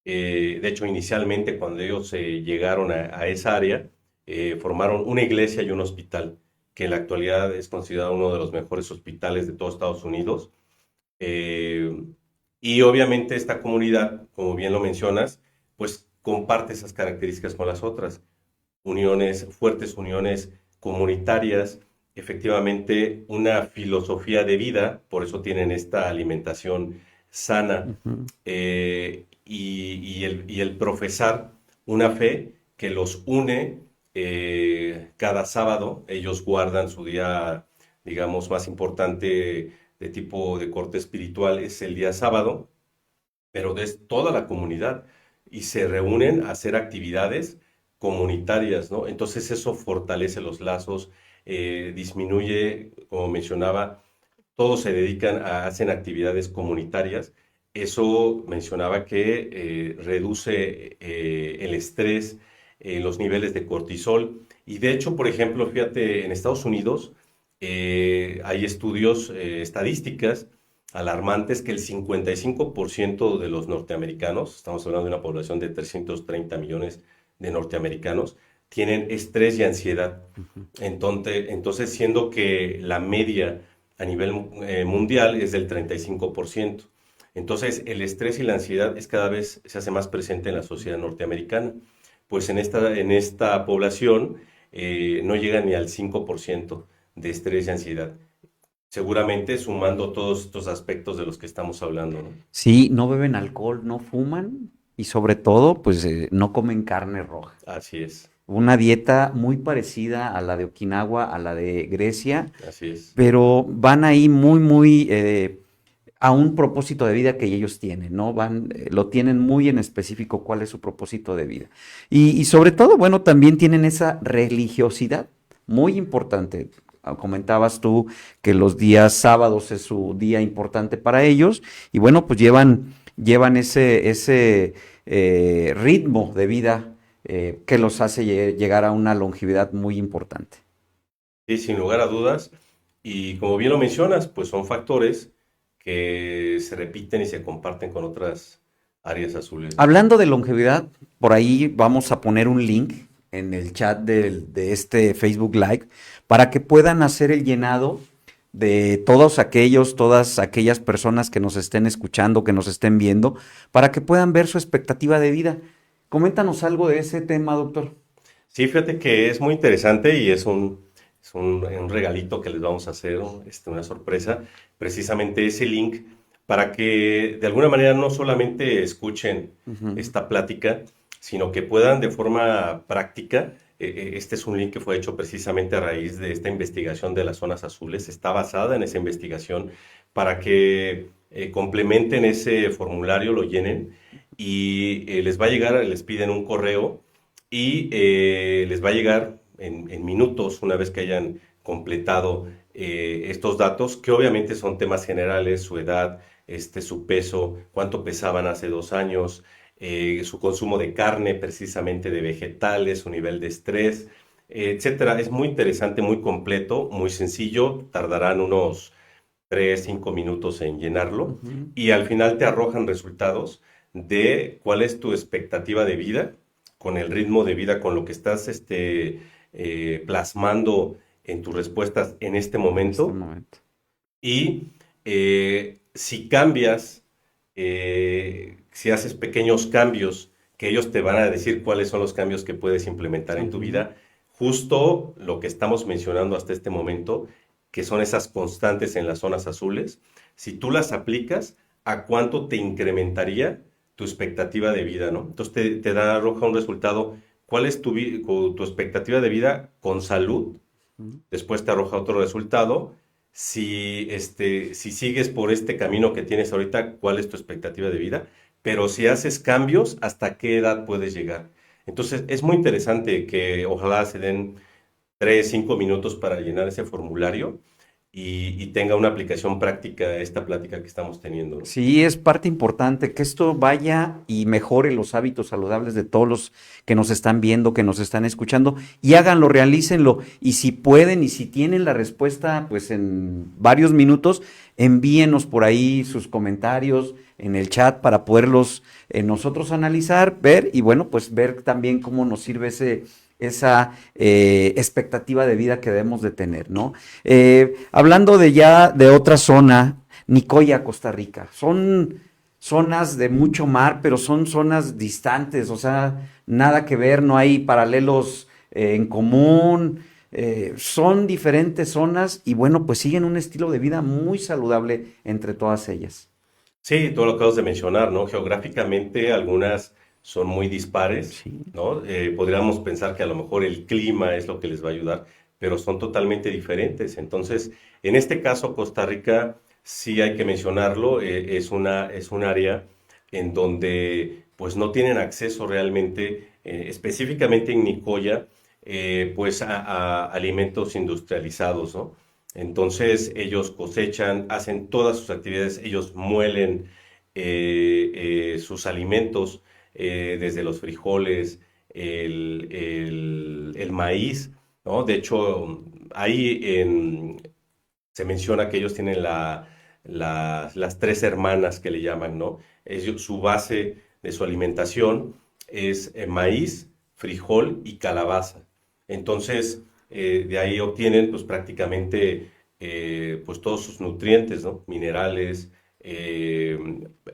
Speaker 2: De hecho, inicialmente cuando ellos llegaron a esa área, formaron una iglesia y un hospital, que en la actualidad es considerado uno de los mejores hospitales de todo Estados Unidos. Eh, y obviamente esta comunidad, como bien lo mencionas, pues comparte esas características con las otras uniones, fuertes uniones comunitarias, efectivamente una filosofía de vida, por eso tienen esta alimentación sana
Speaker 1: Ujú.
Speaker 2: y el profesar una fe que los une cada sábado. Ellos guardan su día, digamos, más importante de tipo de corte espiritual, es el día sábado, pero de toda la comunidad y se reúnen a hacer actividades comunitarias, ¿no? Entonces eso fortalece los lazos, disminuye, como mencionaba, todos se dedican a, hacen actividades comunitarias. Eso mencionaba que reduce el estrés, los niveles de cortisol. Y de hecho, por ejemplo, fíjate, en Estados Unidos hay estudios, estadísticas alarmantes que el 55% de los norteamericanos, estamos hablando de una población de 330 millones de norteamericanos, tienen estrés y ansiedad. Entonces, siendo que la media a nivel mundial es del 35%. Entonces, el estrés y la ansiedad es cada vez se hace más presente en la sociedad norteamericana. Pues en esta población no llega ni al 5% de estrés y ansiedad. Seguramente sumando todos estos aspectos de los que estamos hablando, ¿no?
Speaker 1: Sí, no beben alcohol, no fuman y sobre todo, pues no comen carne roja.
Speaker 2: Así es,
Speaker 1: Una dieta muy parecida a la de Okinawa, a la de Grecia,
Speaker 2: así es.
Speaker 1: pero van ahí muy a un propósito de vida que ellos tienen, ¿no? Lo tienen muy en específico cuál es su propósito de vida. Y sobre todo, bueno, también tienen esa religiosidad muy importante. Comentabas tú que los días sábados es su día importante para ellos y bueno, pues llevan ese ritmo de vida que los hace llegar a una longevidad muy importante.
Speaker 2: Sí, sin lugar a dudas. Y como bien lo mencionas, pues son factores que se repiten y se comparten con otras áreas azules, ¿no?
Speaker 1: Hablando de longevidad, por ahí vamos a poner un link en el chat de este Facebook Live para que puedan hacer el llenado de todas aquellas personas que nos estén escuchando, que nos estén viendo, para que puedan ver su expectativa de vida. Coméntanos algo de ese tema, doctor.
Speaker 2: Sí, fíjate que es muy interesante y un regalito que les vamos a hacer, una sorpresa, precisamente ese link para que de alguna manera no solamente escuchen
Speaker 1: Ujú.
Speaker 2: esta plática, sino que puedan de forma práctica. Este es un link que fue hecho precisamente a raíz de esta investigación de las zonas azules. Está basada en esa investigación para que complementen ese formulario, lo llenen y les va a llegar, les piden un correo y les va a llegar en minutos una vez que hayan completado estos datos, que obviamente son temas generales, su edad, su peso, cuánto pesaban hace 2 años, su consumo de carne, precisamente de vegetales, su nivel de estrés, etcétera. Es muy interesante, muy completo, muy sencillo, tardarán unos 3, 5 minutos en llenarlo
Speaker 1: Ujú.
Speaker 2: y al final te arrojan resultados de cuál es tu expectativa de vida, con el ritmo de vida, con lo que estás plasmando en tus respuestas en este
Speaker 1: En este
Speaker 2: momento
Speaker 1: momento.
Speaker 2: y si cambias, si haces pequeños cambios, que ellos te van a decir cuáles son los cambios que puedes implementar en tu
Speaker 1: Ujú.
Speaker 2: vida, justo lo que estamos mencionando hasta este momento, que son esas constantes en las zonas azules, si tú las aplicas, ¿a cuánto te incrementaría tu expectativa de vida, ¿no? Entonces arroja un resultado, ¿cuál es tu expectativa de vida con salud? Después te arroja otro resultado. Si sigues por este camino que tienes ahorita, ¿cuál es tu expectativa de vida? Pero si haces cambios, ¿hasta qué edad puedes llegar? Entonces, es muy interesante que ojalá se den 3, 5 minutos para llenar ese formulario y tenga una aplicación práctica esta plática que estamos teniendo, ¿no?
Speaker 1: Sí, es parte importante que esto vaya y mejore los hábitos saludables de todos los que nos están viendo, que nos están escuchando, y háganlo, realícenlo. Y si pueden y si tienen la respuesta, pues en varios minutos, envíenos por ahí sus comentarios en el chat para poderlos nosotros analizar, ver y bueno, pues ver también cómo nos sirve esa expectativa de vida que debemos de tener, ¿no? Hablando de ya de otra zona, Nicoya, Costa Rica. Son zonas de mucho mar, pero son zonas distantes, o sea, nada que ver, no hay paralelos en común, son diferentes zonas y bueno, pues siguen un estilo de vida muy saludable entre todas ellas.
Speaker 2: Sí, todo lo que acabas de mencionar, ¿no? Geográficamente algunas son muy dispares,
Speaker 1: Sí.
Speaker 2: ¿no? Podríamos pensar que a lo mejor el clima es lo que les va a ayudar, pero son totalmente diferentes. Entonces, en este caso, Costa Rica, sí hay que mencionarlo, es un área en donde pues no tienen acceso realmente, específicamente en Nicoya, pues a alimentos industrializados, ¿no? Entonces ellos cosechan, hacen todas sus actividades, ellos muelen sus alimentos, desde los frijoles, el maíz, ¿no? De hecho, ahí se menciona que ellos tienen las tres hermanas que le llaman, ¿no? Su base de su alimentación es maíz, frijol y calabaza. Entonces, de ahí obtienen pues prácticamente pues todos sus nutrientes, ¿no? Minerales,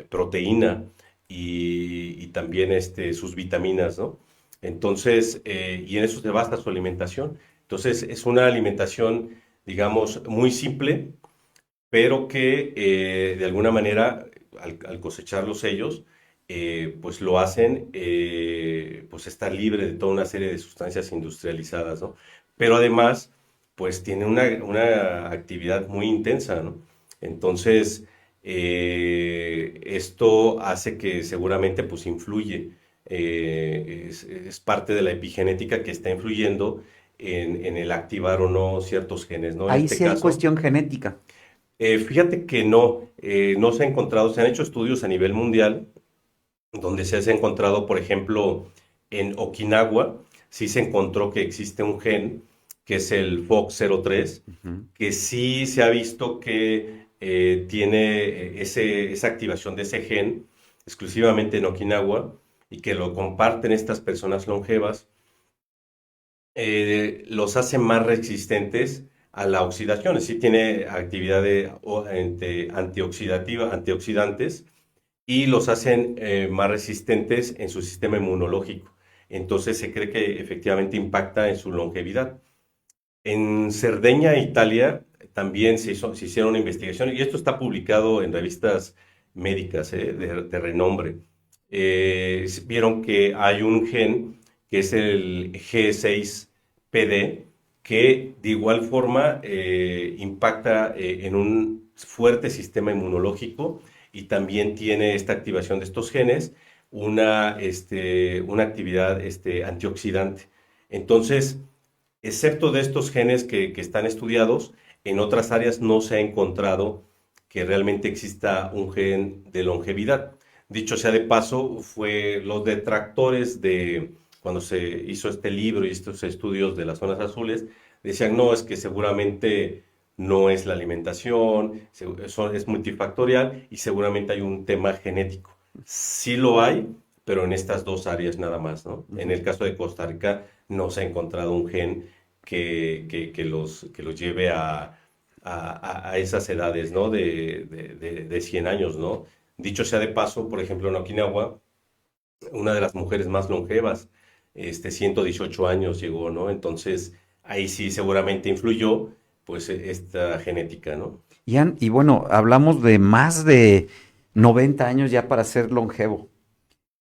Speaker 2: proteína y también sus vitaminas, ¿no? Entonces, y en eso se basa su alimentación. Entonces, es una alimentación, digamos, muy simple, pero que de alguna manera, al cosecharlos ellos, pues lo hacen, pues estar libre de toda una serie de sustancias industrializadas, ¿no? Pero además, pues tiene una actividad muy intensa, ¿no? Entonces, esto hace que seguramente pues influye, es parte de la epigenética que está influyendo en el activar o no ciertos genes, ¿no? En
Speaker 1: Ahí
Speaker 2: este
Speaker 1: sí hay
Speaker 2: caso.
Speaker 1: cuestión genética.
Speaker 2: Fíjate que no, no se ha encontrado, se han hecho estudios a nivel mundial donde se ha encontrado, por ejemplo, en Okinawa, sí se encontró que existe un gen que es el FOX03,
Speaker 1: Ujú.
Speaker 2: que sí se ha visto que tiene esa activación de ese gen exclusivamente en Okinawa y que lo comparten estas personas longevas, los hace más resistentes a la oxidación. Sí tiene actividad de antioxidantes y los hacen más resistentes en su sistema inmunológico. Entonces se cree que efectivamente impacta en su longevidad. En Cerdeña, Italia, también se hicieron una investigación y esto está publicado en revistas médicas de renombre. Vieron que hay un gen que es el G6PD que de igual forma impacta en un fuerte sistema inmunológico y también tiene esta activación de estos genes una actividad antioxidante. Entonces, excepto de estos genes que están estudiados, en otras áreas no se ha encontrado que realmente exista un gen de longevidad. Dicho sea de paso, fue los detractores de cuando se hizo este libro y estos estudios de las zonas azules, decían, no, es que seguramente no es la alimentación, es multifactorial y seguramente hay un tema genético. Sí lo hay, pero en estas dos áreas nada más, ¿no? En
Speaker 1: Ujú.
Speaker 2: el caso de Costa Rica no se ha encontrado un gen que los lleve a esas edades, ¿no? De 100 años, ¿no? Dicho sea de paso, por ejemplo, en Okinawa, una de las mujeres más longevas, 118 años llegó, ¿no? Entonces, ahí sí seguramente influyó, pues, esta genética, ¿no?
Speaker 1: Y bueno, hablamos de más de 90 años ya para ser longevo.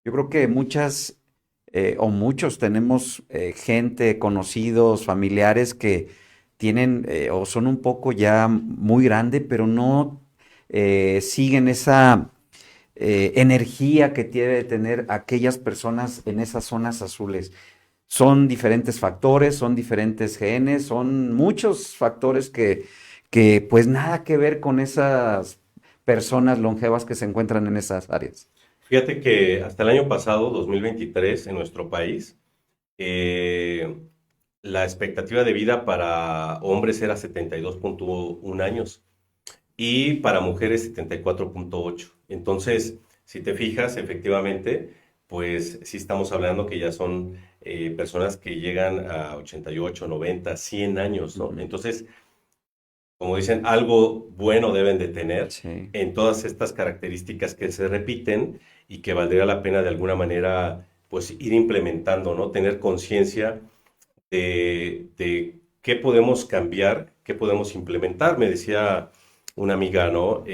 Speaker 1: Yo creo que muchas o muchos tenemos gente, conocidos, familiares que tienen o son un poco ya muy grande, pero no siguen esa energía que tiene de tener aquellas personas en esas zonas azules. Son diferentes factores, son diferentes genes, son muchos factores que pues nada que ver con esas personas longevas que se encuentran en esas áreas.
Speaker 2: Fíjate que hasta el año pasado, 2023, en nuestro país, eh, la expectativa de vida para hombres era 72,1 años y para mujeres 74,8. Entonces, si te fijas, efectivamente, pues sí estamos hablando que ya son personas que llegan a 88, 90, 100 años, ¿no?
Speaker 1: Ujú.
Speaker 2: Entonces, como dicen, algo bueno deben de tener
Speaker 1: Sí.
Speaker 2: en todas estas características que se repiten y que valdría la pena de alguna manera, pues ir implementando, ¿no? Tener conciencia de qué podemos cambiar, qué podemos implementar. Me decía una amiga, ¿no?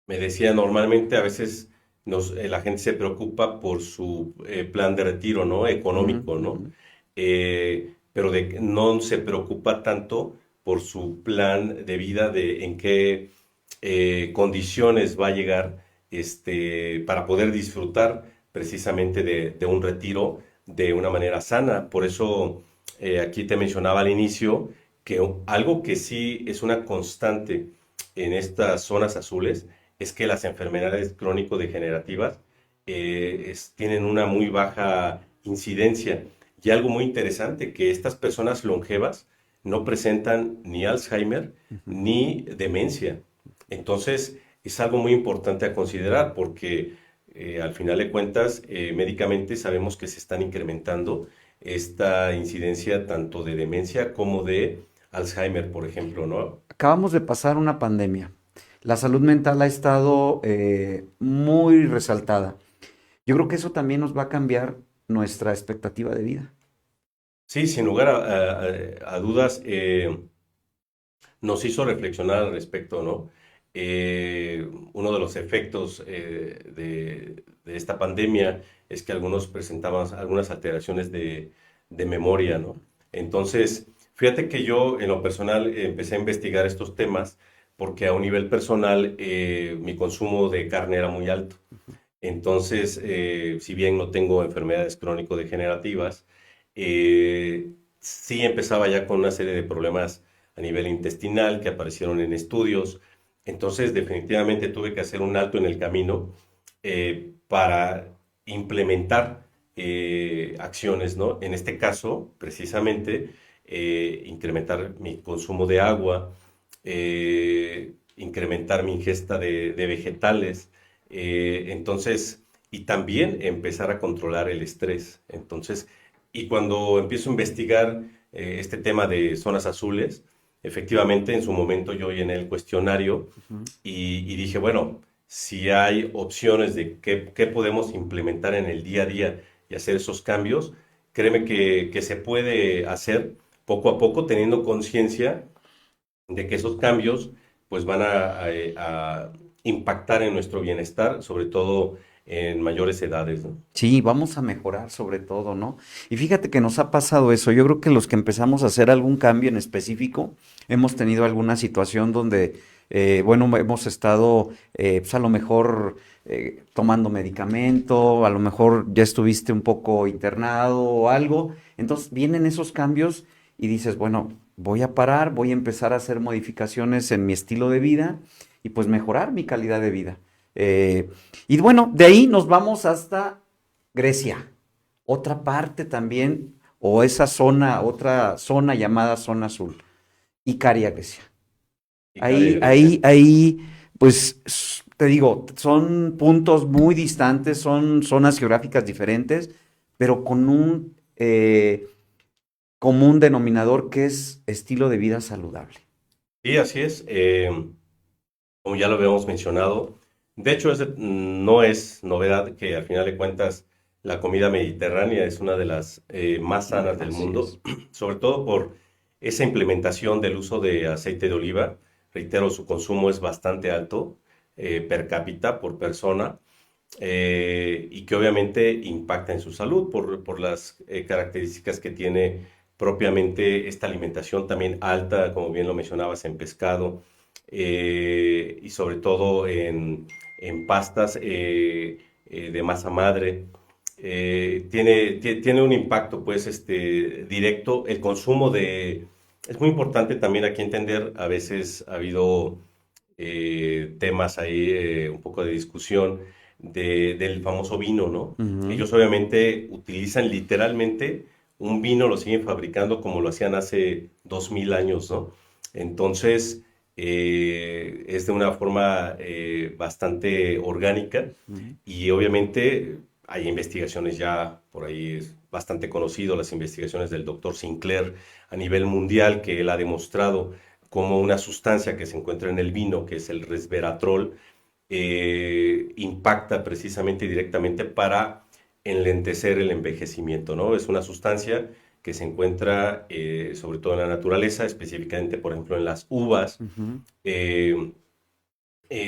Speaker 2: Me decía, normalmente a veces la gente se preocupa por su plan de retiro, ¿no?
Speaker 1: Ujú,
Speaker 2: Económico, ¿no?
Speaker 1: ujú.
Speaker 2: Pero no se preocupa tanto por su plan de vida, de en qué condiciones va a llegar para poder disfrutar precisamente de un retiro de una manera sana. Por eso aquí te mencionaba al inicio que algo que sí es una constante en estas zonas azules es que las enfermedades crónico-degenerativas tienen una muy baja incidencia. Y algo muy interesante, que estas personas longevas no presentan ni Alzheimer
Speaker 1: Ujú.
Speaker 2: ni demencia. Entonces, es algo muy importante a considerar porque al final de cuentas, médicamente sabemos que se están incrementando esta incidencia tanto de demencia como de Alzheimer, por ejemplo, ¿no?
Speaker 1: Acabamos de pasar una pandemia. La salud mental ha estado muy resaltada. Yo creo que eso también nos va a cambiar nuestra expectativa de vida.
Speaker 2: Sí, sin lugar a dudas, nos hizo reflexionar al respecto, ¿no? Uno de los efectos de esta pandemia es que algunos presentaban algunas alteraciones de memoria, ¿no? Entonces, fíjate que yo en lo personal empecé a investigar estos temas porque a un nivel personal mi consumo de carne era muy alto. Entonces, si bien no tengo enfermedades crónico-degenerativas, sí empezaba ya con una serie de problemas a nivel intestinal que aparecieron en estudios. Entonces, definitivamente tuve que hacer un alto en el camino para implementar acciones, ¿no? En este caso, precisamente, incrementar mi consumo de agua, incrementar mi ingesta de vegetales, entonces, y también empezar a controlar el estrés. Entonces, y cuando empiezo a investigar este tema de zonas azules, efectivamente en su momento yo llené el cuestionario
Speaker 1: Ujú.
Speaker 2: y dije, bueno, si hay opciones de qué podemos implementar en el día a día y hacer esos cambios, créeme que se puede hacer poco a poco teniendo conciencia de que esos cambios pues van a impactar en nuestro bienestar, sobre todo en mayores edades, ¿no?
Speaker 1: Sí, vamos a mejorar sobre todo, ¿no? Y fíjate que nos ha pasado eso. Yo creo que los que empezamos a hacer algún cambio en específico, hemos tenido alguna situación donde, bueno, hemos estado, pues a lo mejor tomando medicamento, a lo mejor ya estuviste un poco internado o algo. Entonces vienen esos cambios y dices, bueno, voy a parar, voy a empezar a hacer modificaciones en mi estilo de vida y pues mejorar mi calidad de vida. Eh, y bueno, de ahí nos vamos hasta Grecia. Otra parte también, o esa zona, otra zona llamada zona azul. Icaria, Grecia.
Speaker 2: Icaria, Grecia.
Speaker 1: Ahí, pues te digo, son puntos muy distantes, son zonas geográficas diferentes, pero con un común denominador que es estilo de vida saludable.
Speaker 2: Sí, así es. Como ya lo habíamos mencionado, de hecho no es novedad que al final de cuentas la comida mediterránea es una de las más sanas del
Speaker 1: Así
Speaker 2: mundo,
Speaker 1: es.
Speaker 2: sobre todo por esa implementación del uso de aceite de oliva. Reitero, su consumo es bastante alto per cápita por persona, y que obviamente impacta en su salud por las características que tiene propiamente esta alimentación también alta, como bien lo mencionabas, en pescado, y sobre todo en pastas de masa madre. Tiene un impacto pues directo. El consumo de... Es muy importante también aquí entender, a veces ha habido temas ahí, un poco de discusión del famoso vino, ¿no?
Speaker 1: Ujú.
Speaker 2: Ellos obviamente utilizan literalmente un vino, lo siguen fabricando como lo hacían hace 2000 años, ¿no? Entonces, es de una forma bastante orgánica,
Speaker 1: Ujú.
Speaker 2: y obviamente hay investigaciones ya, por ahí es bastante conocido, las investigaciones del doctor Sinclair a nivel mundial, que él ha demostrado como una sustancia que se encuentra en el vino, que es el resveratrol, impacta precisamente directamente para enlentecer el envejecimiento, ¿no? Es una sustancia que se encuentra sobre todo en la naturaleza, específicamente, por ejemplo, en las uvas.
Speaker 1: Ujú.
Speaker 2: eh,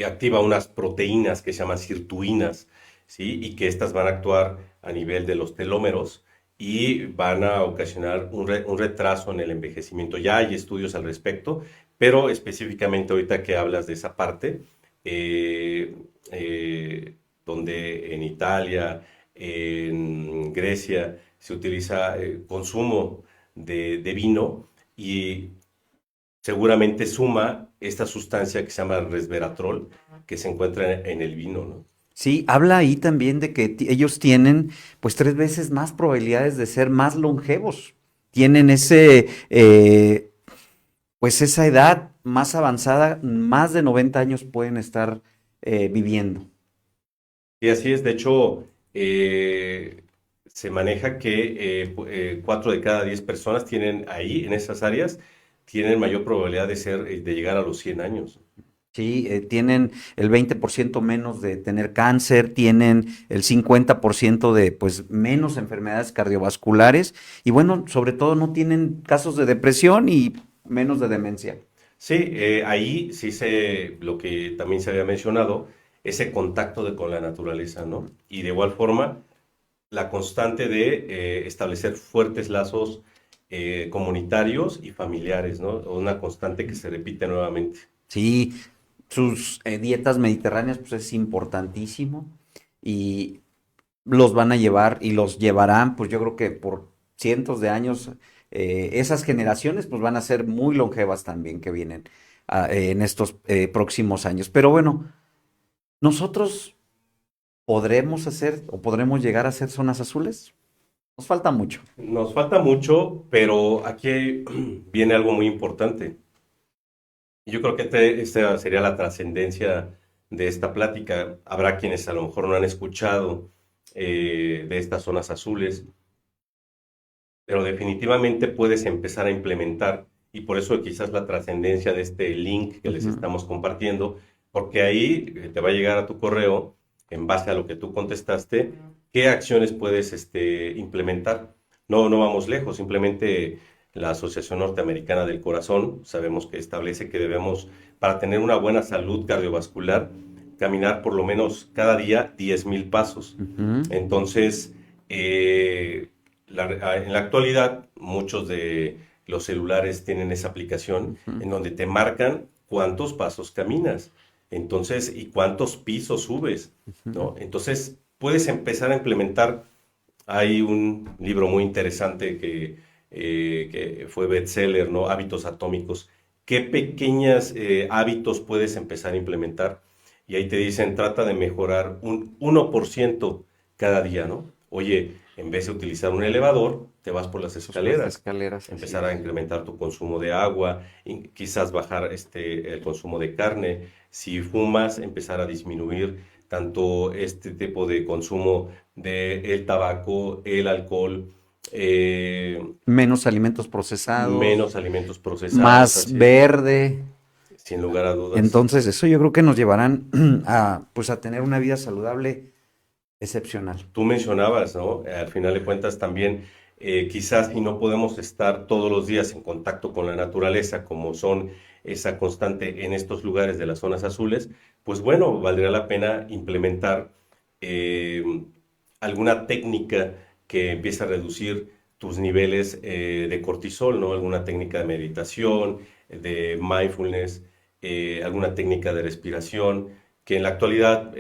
Speaker 2: Activa unas proteínas que se llaman sirtuinas, ¿sí? Y que estas van a actuar a nivel de los telómeros y van a ocasionar un retraso en el envejecimiento. Ya hay estudios al respecto, pero específicamente ahorita que hablas de esa parte, eh, eh, donde en Italia, en Grecia, se utiliza consumo de vino, y seguramente suma esta sustancia que se llama resveratrol, que se encuentra en el vino, ¿no?
Speaker 1: Sí, habla ahí también de que ellos tienen pues 3 veces más probabilidades de ser más longevos. Tienen pues esa edad más avanzada, más de 90 años pueden estar viviendo.
Speaker 2: Y así es. De hecho, se maneja que 4 de cada 10 personas tienen ahí, en esas áreas, tienen mayor probabilidad de llegar a los 100 años.
Speaker 1: Sí, tienen el 20% menos de tener cáncer, tienen el 50% de pues menos enfermedades cardiovasculares y bueno, sobre todo no tienen casos de depresión y menos de demencia.
Speaker 2: Sí, ahí sí lo que también se había mencionado, ese contacto con la naturaleza, ¿no? Y de igual forma, la constante de establecer fuertes lazos comunitarios y familiares, ¿no? Una constante que se repite nuevamente.
Speaker 1: Sí, sus dietas mediterráneas pues es importantísimo y los van a llevar y los llevarán pues yo creo que por cientos de años. Esas generaciones pues van a ser muy longevas también que vienen en estos próximos años. Pero bueno, nosotros podremos hacer o podremos llegar a hacer zonas azules. Nos falta mucho.
Speaker 2: Nos falta mucho, pero aquí viene algo muy importante. Yo creo que esta sería la trascendencia de esta plática. Habrá quienes a lo mejor no han escuchado de estas zonas azules, pero definitivamente puedes empezar a implementar, y por eso quizás la trascendencia de este link que les
Speaker 1: Ujú.
Speaker 2: estamos compartiendo, porque ahí te va a llegar a tu correo, en base a lo que tú contestaste, qué acciones puedes implementar. No, no vamos lejos, simplemente la Asociación Norteamericana del Corazón sabemos que establece que debemos, para tener una buena salud cardiovascular, caminar por lo menos cada día 10,000 pasos.
Speaker 1: Ujú.
Speaker 2: Entonces, en la actualidad, muchos de los celulares tienen esa aplicación
Speaker 1: Ujú.
Speaker 2: en donde te marcan cuántos pasos caminas, entonces, y cuántos pisos subes,
Speaker 1: Ujú.
Speaker 2: ¿no? Entonces, puedes empezar a implementar. Hay un libro muy interesante que fue bestseller, ¿no? Hábitos atómicos. ¿Qué pequeños hábitos puedes empezar a implementar? Y ahí te dicen, trata de mejorar un 1% cada día, ¿no? Oye, en vez de utilizar un elevador, te vas por las
Speaker 1: Pues las
Speaker 2: escaleras.
Speaker 1: escaleras, así
Speaker 2: Empezar a
Speaker 1: es.
Speaker 2: incrementar tu consumo de agua, quizás bajar el consumo de carne. Si fumas, empezar a disminuir tanto este tipo de consumo de el tabaco, el alcohol, eh,
Speaker 1: Menos alimentos procesados,
Speaker 2: menos alimentos procesados,
Speaker 1: más
Speaker 2: así es,
Speaker 1: verde.
Speaker 2: sin lugar a dudas.
Speaker 1: Entonces, eso yo creo que nos llevarán a, pues, a tener una vida saludable excepcional.
Speaker 2: Tú mencionabas, ¿no? Al final de cuentas también, quizás y no podemos estar todos los días en contacto con la naturaleza como son esa constante en estos lugares de las zonas azules, pues bueno, valdría la pena implementar eh, alguna técnica que empiece a reducir tus niveles de cortisol, ¿no? Alguna técnica de meditación, de mindfulness, alguna técnica de respiración que en la actualidad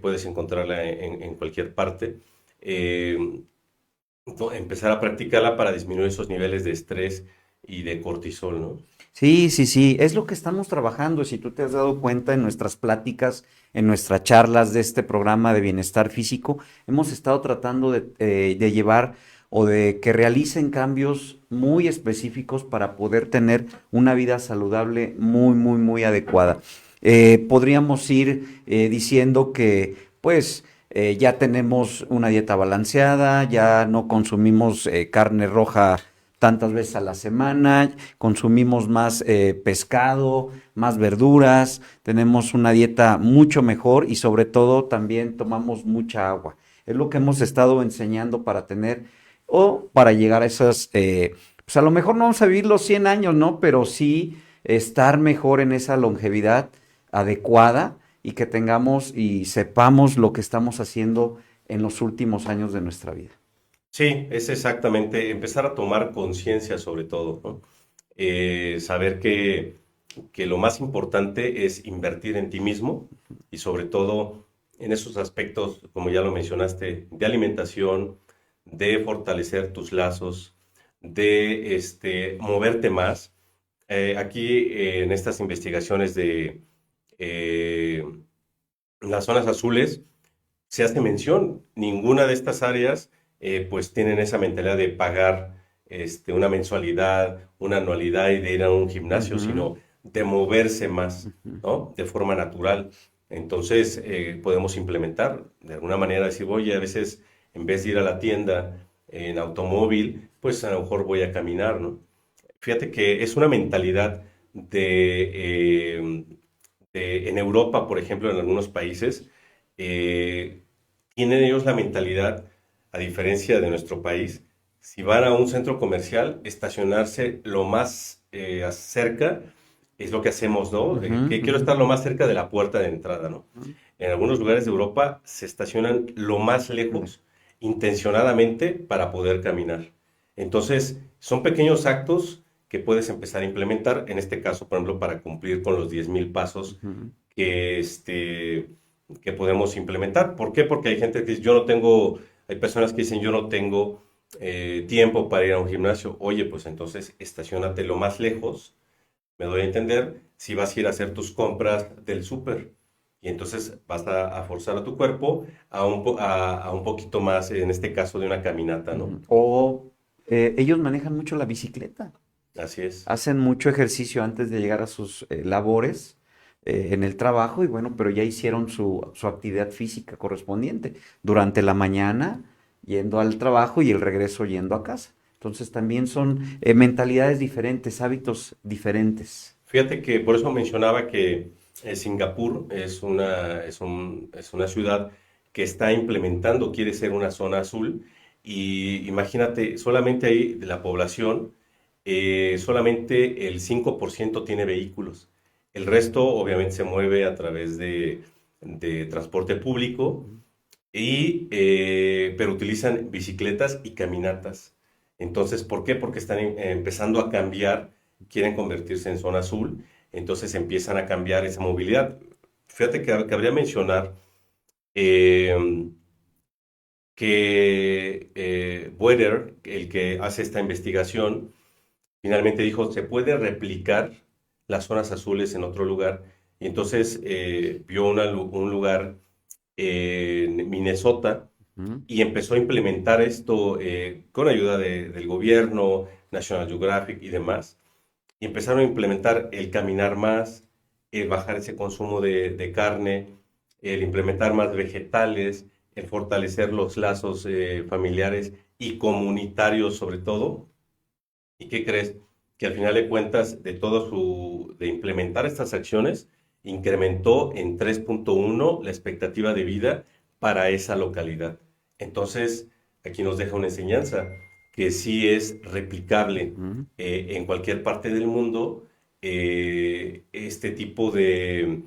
Speaker 2: puedes encontrarla en cualquier parte. Eh, Empezar a practicarla para disminuir esos niveles de estrés y de cortisol, ¿no?
Speaker 1: Sí, sí, sí, es lo que estamos trabajando. Si tú te has dado cuenta en nuestras pláticas, en nuestras charlas de este programa de bienestar físico, hemos estado tratando de llevar o de que realicen cambios muy específicos para poder tener una vida saludable muy, muy, muy adecuada. Podríamos ir diciendo que, pues, ya tenemos una dieta balanceada, ya no consumimos carne roja tantas veces a la semana, consumimos más pescado, más verduras, tenemos una dieta mucho mejor y sobre todo también tomamos mucha agua. Es lo que hemos estado enseñando para tener o para llegar a esas, pues a lo mejor no vamos a vivir los 100 años, ¿no? Pero sí estar mejor en esa longevidad adecuada y que tengamos y sepamos lo que estamos haciendo en los últimos años de nuestra vida.
Speaker 2: Sí, es exactamente empezar a tomar conciencia sobre todo, ¿no? Saber que lo más importante es invertir en ti mismo y sobre todo en esos aspectos, como ya lo mencionaste, de alimentación, de fortalecer tus lazos, de moverte más. Aquí en estas investigaciones de eh, las zonas azules, se hace mención, ninguna de estas áreas pues tienen esa mentalidad de pagar una mensualidad, una anualidad y de ir a un gimnasio,
Speaker 1: Ujú,
Speaker 2: sino de moverse más,
Speaker 1: ujú.
Speaker 2: ¿no? De forma natural. Entonces podemos implementar de alguna manera, decir, oye, a veces en vez de ir a la tienda en automóvil, pues a lo mejor voy a caminar, ¿no? Fíjate que es una mentalidad en Europa, por ejemplo, en algunos países, eh, tienen ellos la mentalidad, a diferencia de nuestro país, si van a un centro comercial, estacionarse lo más cerca, es lo que hacemos, ¿no?
Speaker 1: Ujú,
Speaker 2: Que quiero
Speaker 1: ujú,
Speaker 2: estar lo más cerca de la puerta de entrada, ¿no?
Speaker 1: ujú.
Speaker 2: En algunos lugares de Europa se estacionan lo más
Speaker 1: Ándale.
Speaker 2: lejos, intencionadamente, para poder caminar. Entonces, son pequeños actos que puedes empezar a implementar, en este caso, por ejemplo, para cumplir con los 10,000 pasos
Speaker 1: Ujú.
Speaker 2: que, que podemos implementar. ¿Por qué? Porque hay gente que dice, yo no tengo, hay personas que dicen, yo no tengo tiempo para ir a un gimnasio. Oye, pues entonces estacionate lo más lejos, me doy a entender, si vas a ir a hacer tus compras del súper. Y entonces vas a forzar a tu cuerpo a un poquito más, en este caso, de una caminata, ¿no?
Speaker 1: Ujú. O ellos manejan mucho la bicicleta,
Speaker 2: Así es.
Speaker 1: hacen mucho ejercicio antes de llegar a sus labores en el trabajo y bueno, pero ya hicieron su actividad física correspondiente durante la mañana yendo al trabajo y el regreso yendo a casa. Entonces también son mentalidades diferentes, hábitos diferentes.
Speaker 2: Fíjate que por eso mencionaba que Singapur es una ciudad que está implementando, quiere ser una zona azul, y imagínate, solamente ahí de la población, solamente el 5% tiene vehículos. El resto obviamente se mueve a través de transporte público,
Speaker 1: Ujú.
Speaker 2: pero utilizan bicicletas y caminatas. Entonces, ¿por qué? Porque están empezando a cambiar, quieren convertirse en zona azul, entonces empiezan a cambiar esa movilidad. Fíjate que cabría mencionar eh, que Boehrer, el que hace esta investigación, finalmente dijo, se puede replicar las zonas azules en otro lugar, y entonces vio un lugar en Minnesota
Speaker 1: Ujú.
Speaker 2: y empezó a implementar esto con ayuda del gobierno, National Geographic y demás. Y empezaron a implementar el caminar más, el bajar ese consumo de carne, el implementar más vegetales, el fortalecer los lazos familiares y comunitarios sobre todo. ¿Y qué crees? Que al final de cuentas, de implementar estas acciones, incrementó en 3,1 la expectativa de vida para esa localidad. Entonces, aquí nos deja una enseñanza que sí es replicable en cualquier parte del mundo, este tipo de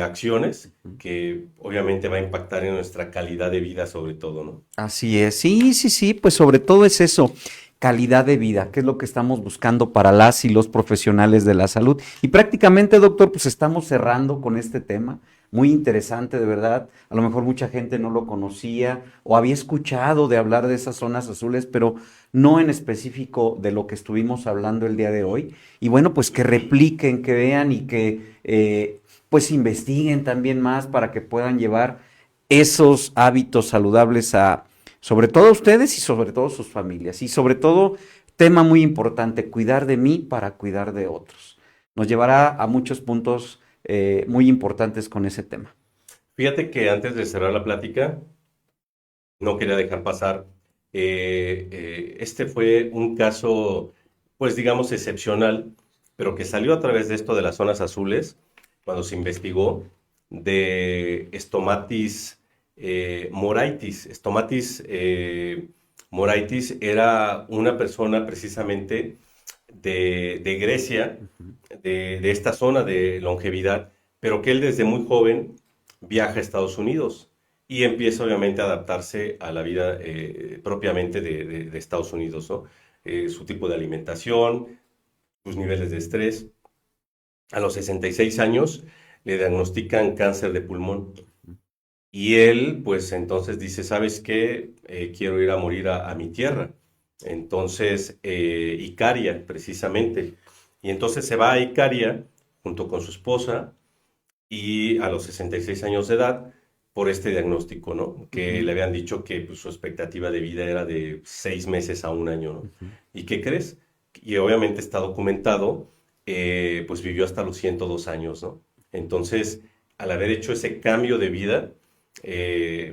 Speaker 2: acciones que obviamente va a impactar en nuestra calidad de vida sobre todo, ¿no?
Speaker 1: Así es, sí, sí, sí, pues sobre todo es eso, calidad de vida, que es lo que estamos buscando para las y los profesionales de la salud. Y prácticamente, doctor, pues estamos cerrando con este tema, muy interesante, de verdad. A lo mejor mucha gente no lo conocía o había escuchado de hablar de esas zonas azules, pero no en específico de lo que estuvimos hablando el día de hoy. Y bueno, pues que repliquen, que vean y que pues investiguen también más para que puedan llevar esos hábitos saludables a, sobre todo a ustedes y sobre todo a sus familias. Y sobre todo, tema muy importante, cuidar de mí para cuidar de otros. Nos llevará a muchos puntos muy importantes con ese tema.
Speaker 2: Fíjate que antes de cerrar la plática, no quería dejar pasar, este fue un caso, pues digamos, excepcional, pero que salió a través de esto de las zonas azules, cuando se investigó de Stomatis moraitis. Stomatis moraitis era una persona precisamente de Grecia, de esta zona de longevidad, pero que él desde muy joven viaja a Estados Unidos y empieza obviamente a adaptarse a la vida propiamente de Estados Unidos, ¿no? Su tipo de alimentación, sus niveles de estrés. A los 66 años le diagnostican cáncer de pulmón y él pues entonces dice, ¿sabes qué? Quiero ir a morir a mi tierra. Entonces, Icaria precisamente. Y entonces se va a Icaria junto con su esposa y a los 66 años de edad por este diagnóstico, ¿no? Que le habían dicho que pues, su expectativa de vida era de 6 meses a un año, ¿no? ¿Y qué crees? Y obviamente está documentado, pues vivió hasta los 102 años, ¿no? Entonces, al haber hecho ese cambio de vida,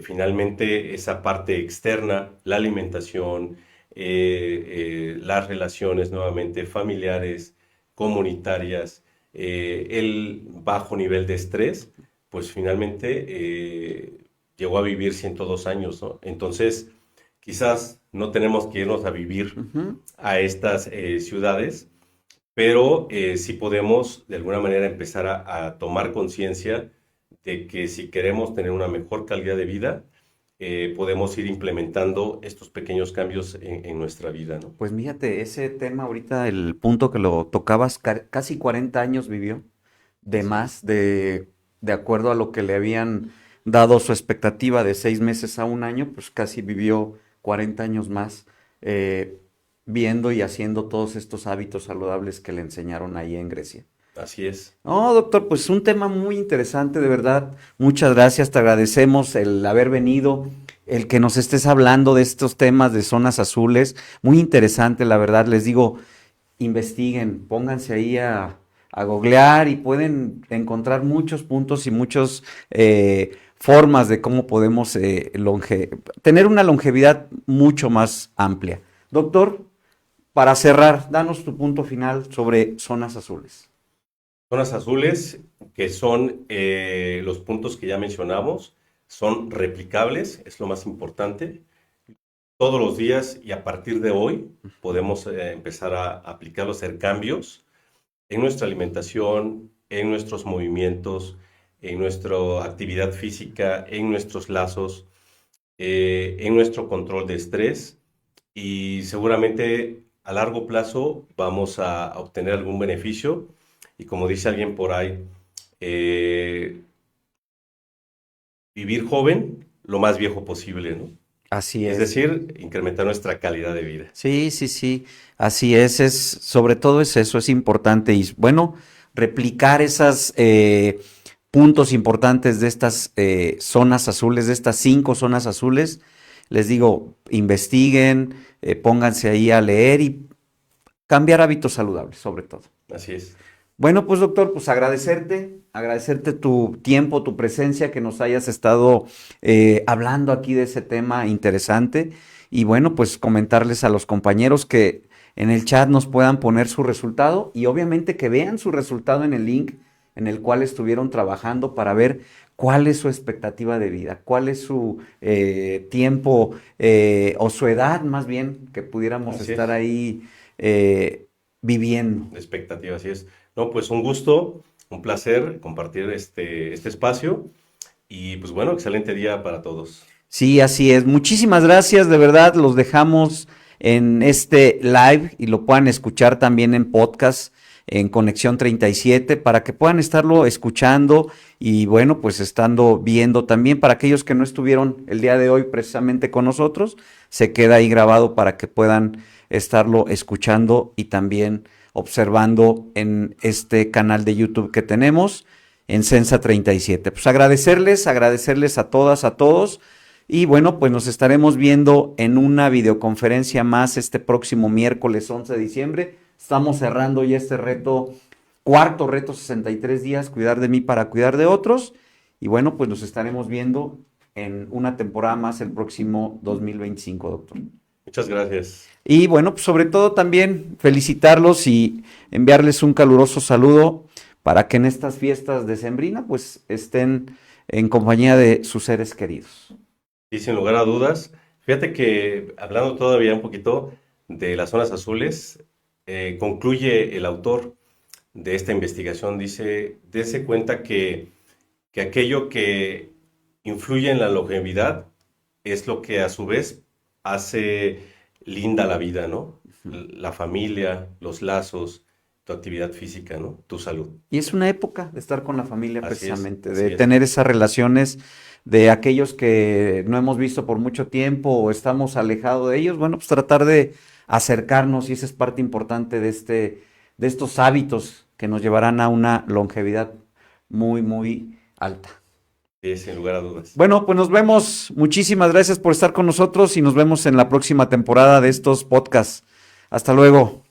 Speaker 2: finalmente esa parte externa, la alimentación, las relaciones nuevamente familiares, comunitarias, el bajo nivel de estrés, pues finalmente llegó a vivir 102 años, ¿no? Entonces, quizás no tenemos que irnos a vivir a estas ciudades, pero sí podemos de alguna manera empezar a tomar conciencia de que si queremos tener una mejor calidad de vida, podemos ir implementando estos pequeños cambios en nuestra vida, ¿no?
Speaker 1: Pues fíjate, ese tema ahorita, el punto que lo tocabas, casi 40 años vivió, de
Speaker 2: Así es.
Speaker 1: más, de acuerdo a lo que le habían dado su expectativa de 6 meses a un año, pues casi vivió 40 años más, eh, viendo y haciendo todos estos hábitos saludables que le enseñaron ahí en Grecia.
Speaker 2: Así es.
Speaker 1: No, doctor, pues un tema muy interesante, de verdad. Muchas gracias, te agradecemos el haber venido, el que nos estés hablando de estos temas de zonas azules. Muy interesante, la verdad. Les digo, investiguen, pónganse ahí a googlear y pueden encontrar muchos puntos y muchas formas de cómo podemos tener una longevidad mucho más amplia. Doctor, para cerrar, danos tu punto final sobre zonas azules.
Speaker 2: Zonas azules, que son los puntos que ya mencionamos, son replicables, es lo más importante. Todos los días y a partir de hoy podemos empezar a aplicarlos, hacer cambios en nuestra alimentación, en nuestros movimientos, en nuestra actividad física, en nuestros lazos, en nuestro control de estrés y seguramente a largo plazo vamos a obtener algún beneficio y como dice alguien por ahí, eh, vivir joven lo más viejo posible, ¿no?
Speaker 1: Así
Speaker 2: Es
Speaker 1: es.
Speaker 2: decir, incrementar nuestra calidad de vida.
Speaker 1: Sí, sí, sí, así es, sobre todo es eso, es importante y bueno, replicar esos puntos importantes de estas zonas azules, de estas 5 zonas azules, les digo, investiguen, pónganse ahí a leer y cambiar hábitos saludables, sobre todo.
Speaker 2: Así es.
Speaker 1: Bueno, pues doctor, pues agradecerte tu tiempo, tu presencia, que nos hayas estado hablando aquí de ese tema interesante y bueno, pues comentarles a los compañeros que en el chat nos puedan poner su resultado y obviamente que vean su resultado en el link en el cual estuvieron trabajando para ver cuál es su expectativa de vida, cuál es su tiempo o su edad más bien, que pudiéramos
Speaker 2: Así
Speaker 1: estar
Speaker 2: es.
Speaker 1: ahí viviendo.
Speaker 2: Expectativa, así es. No, pues un gusto, un placer compartir este espacio y pues bueno, excelente día para todos.
Speaker 1: Sí, así es. Muchísimas gracias, de verdad, los dejamos en este live y lo puedan escuchar también en podcast en Conexión 37 para que puedan estarlo escuchando y bueno, pues estando viendo también para aquellos que no estuvieron el día de hoy precisamente con nosotros, se queda ahí grabado para que puedan estarlo escuchando y también observando en este canal de YouTube que tenemos en Sensa 37. Pues agradecerles a todas, a todos. Y bueno, pues nos estaremos viendo en una videoconferencia más este próximo miércoles 11 de diciembre. Estamos cerrando ya este reto, cuarto reto, 63 días, cuidar de mí para cuidar de otros. Y bueno, pues nos estaremos viendo en una temporada más el próximo 2025, doctor.
Speaker 2: Muchas gracias.
Speaker 1: Y bueno, pues sobre todo también felicitarlos y enviarles un caluroso saludo para que en estas fiestas decembrinas pues estén en compañía de sus seres queridos.
Speaker 2: Y sin lugar a dudas, fíjate que hablando todavía un poquito de las zonas azules, concluye el autor de esta investigación, dice, dése cuenta que aquello que influye en la longevidad es lo que a su vez hace linda la vida, ¿no? La familia, los lazos, tu actividad física, ¿no? Tu salud.
Speaker 1: Y es una época de estar con la familia precisamente,
Speaker 2: Así
Speaker 1: de
Speaker 2: es.
Speaker 1: tener esas relaciones de aquellos que no hemos visto por mucho tiempo o estamos alejados de ellos, bueno, pues tratar de acercarnos y esa es parte importante de estos hábitos que nos llevarán a una longevidad muy, muy alta.
Speaker 2: Sí, sin lugar a dudas.
Speaker 1: Bueno, pues nos vemos. Muchísimas gracias por estar con nosotros y nos vemos en la próxima temporada de estos podcasts. Hasta luego.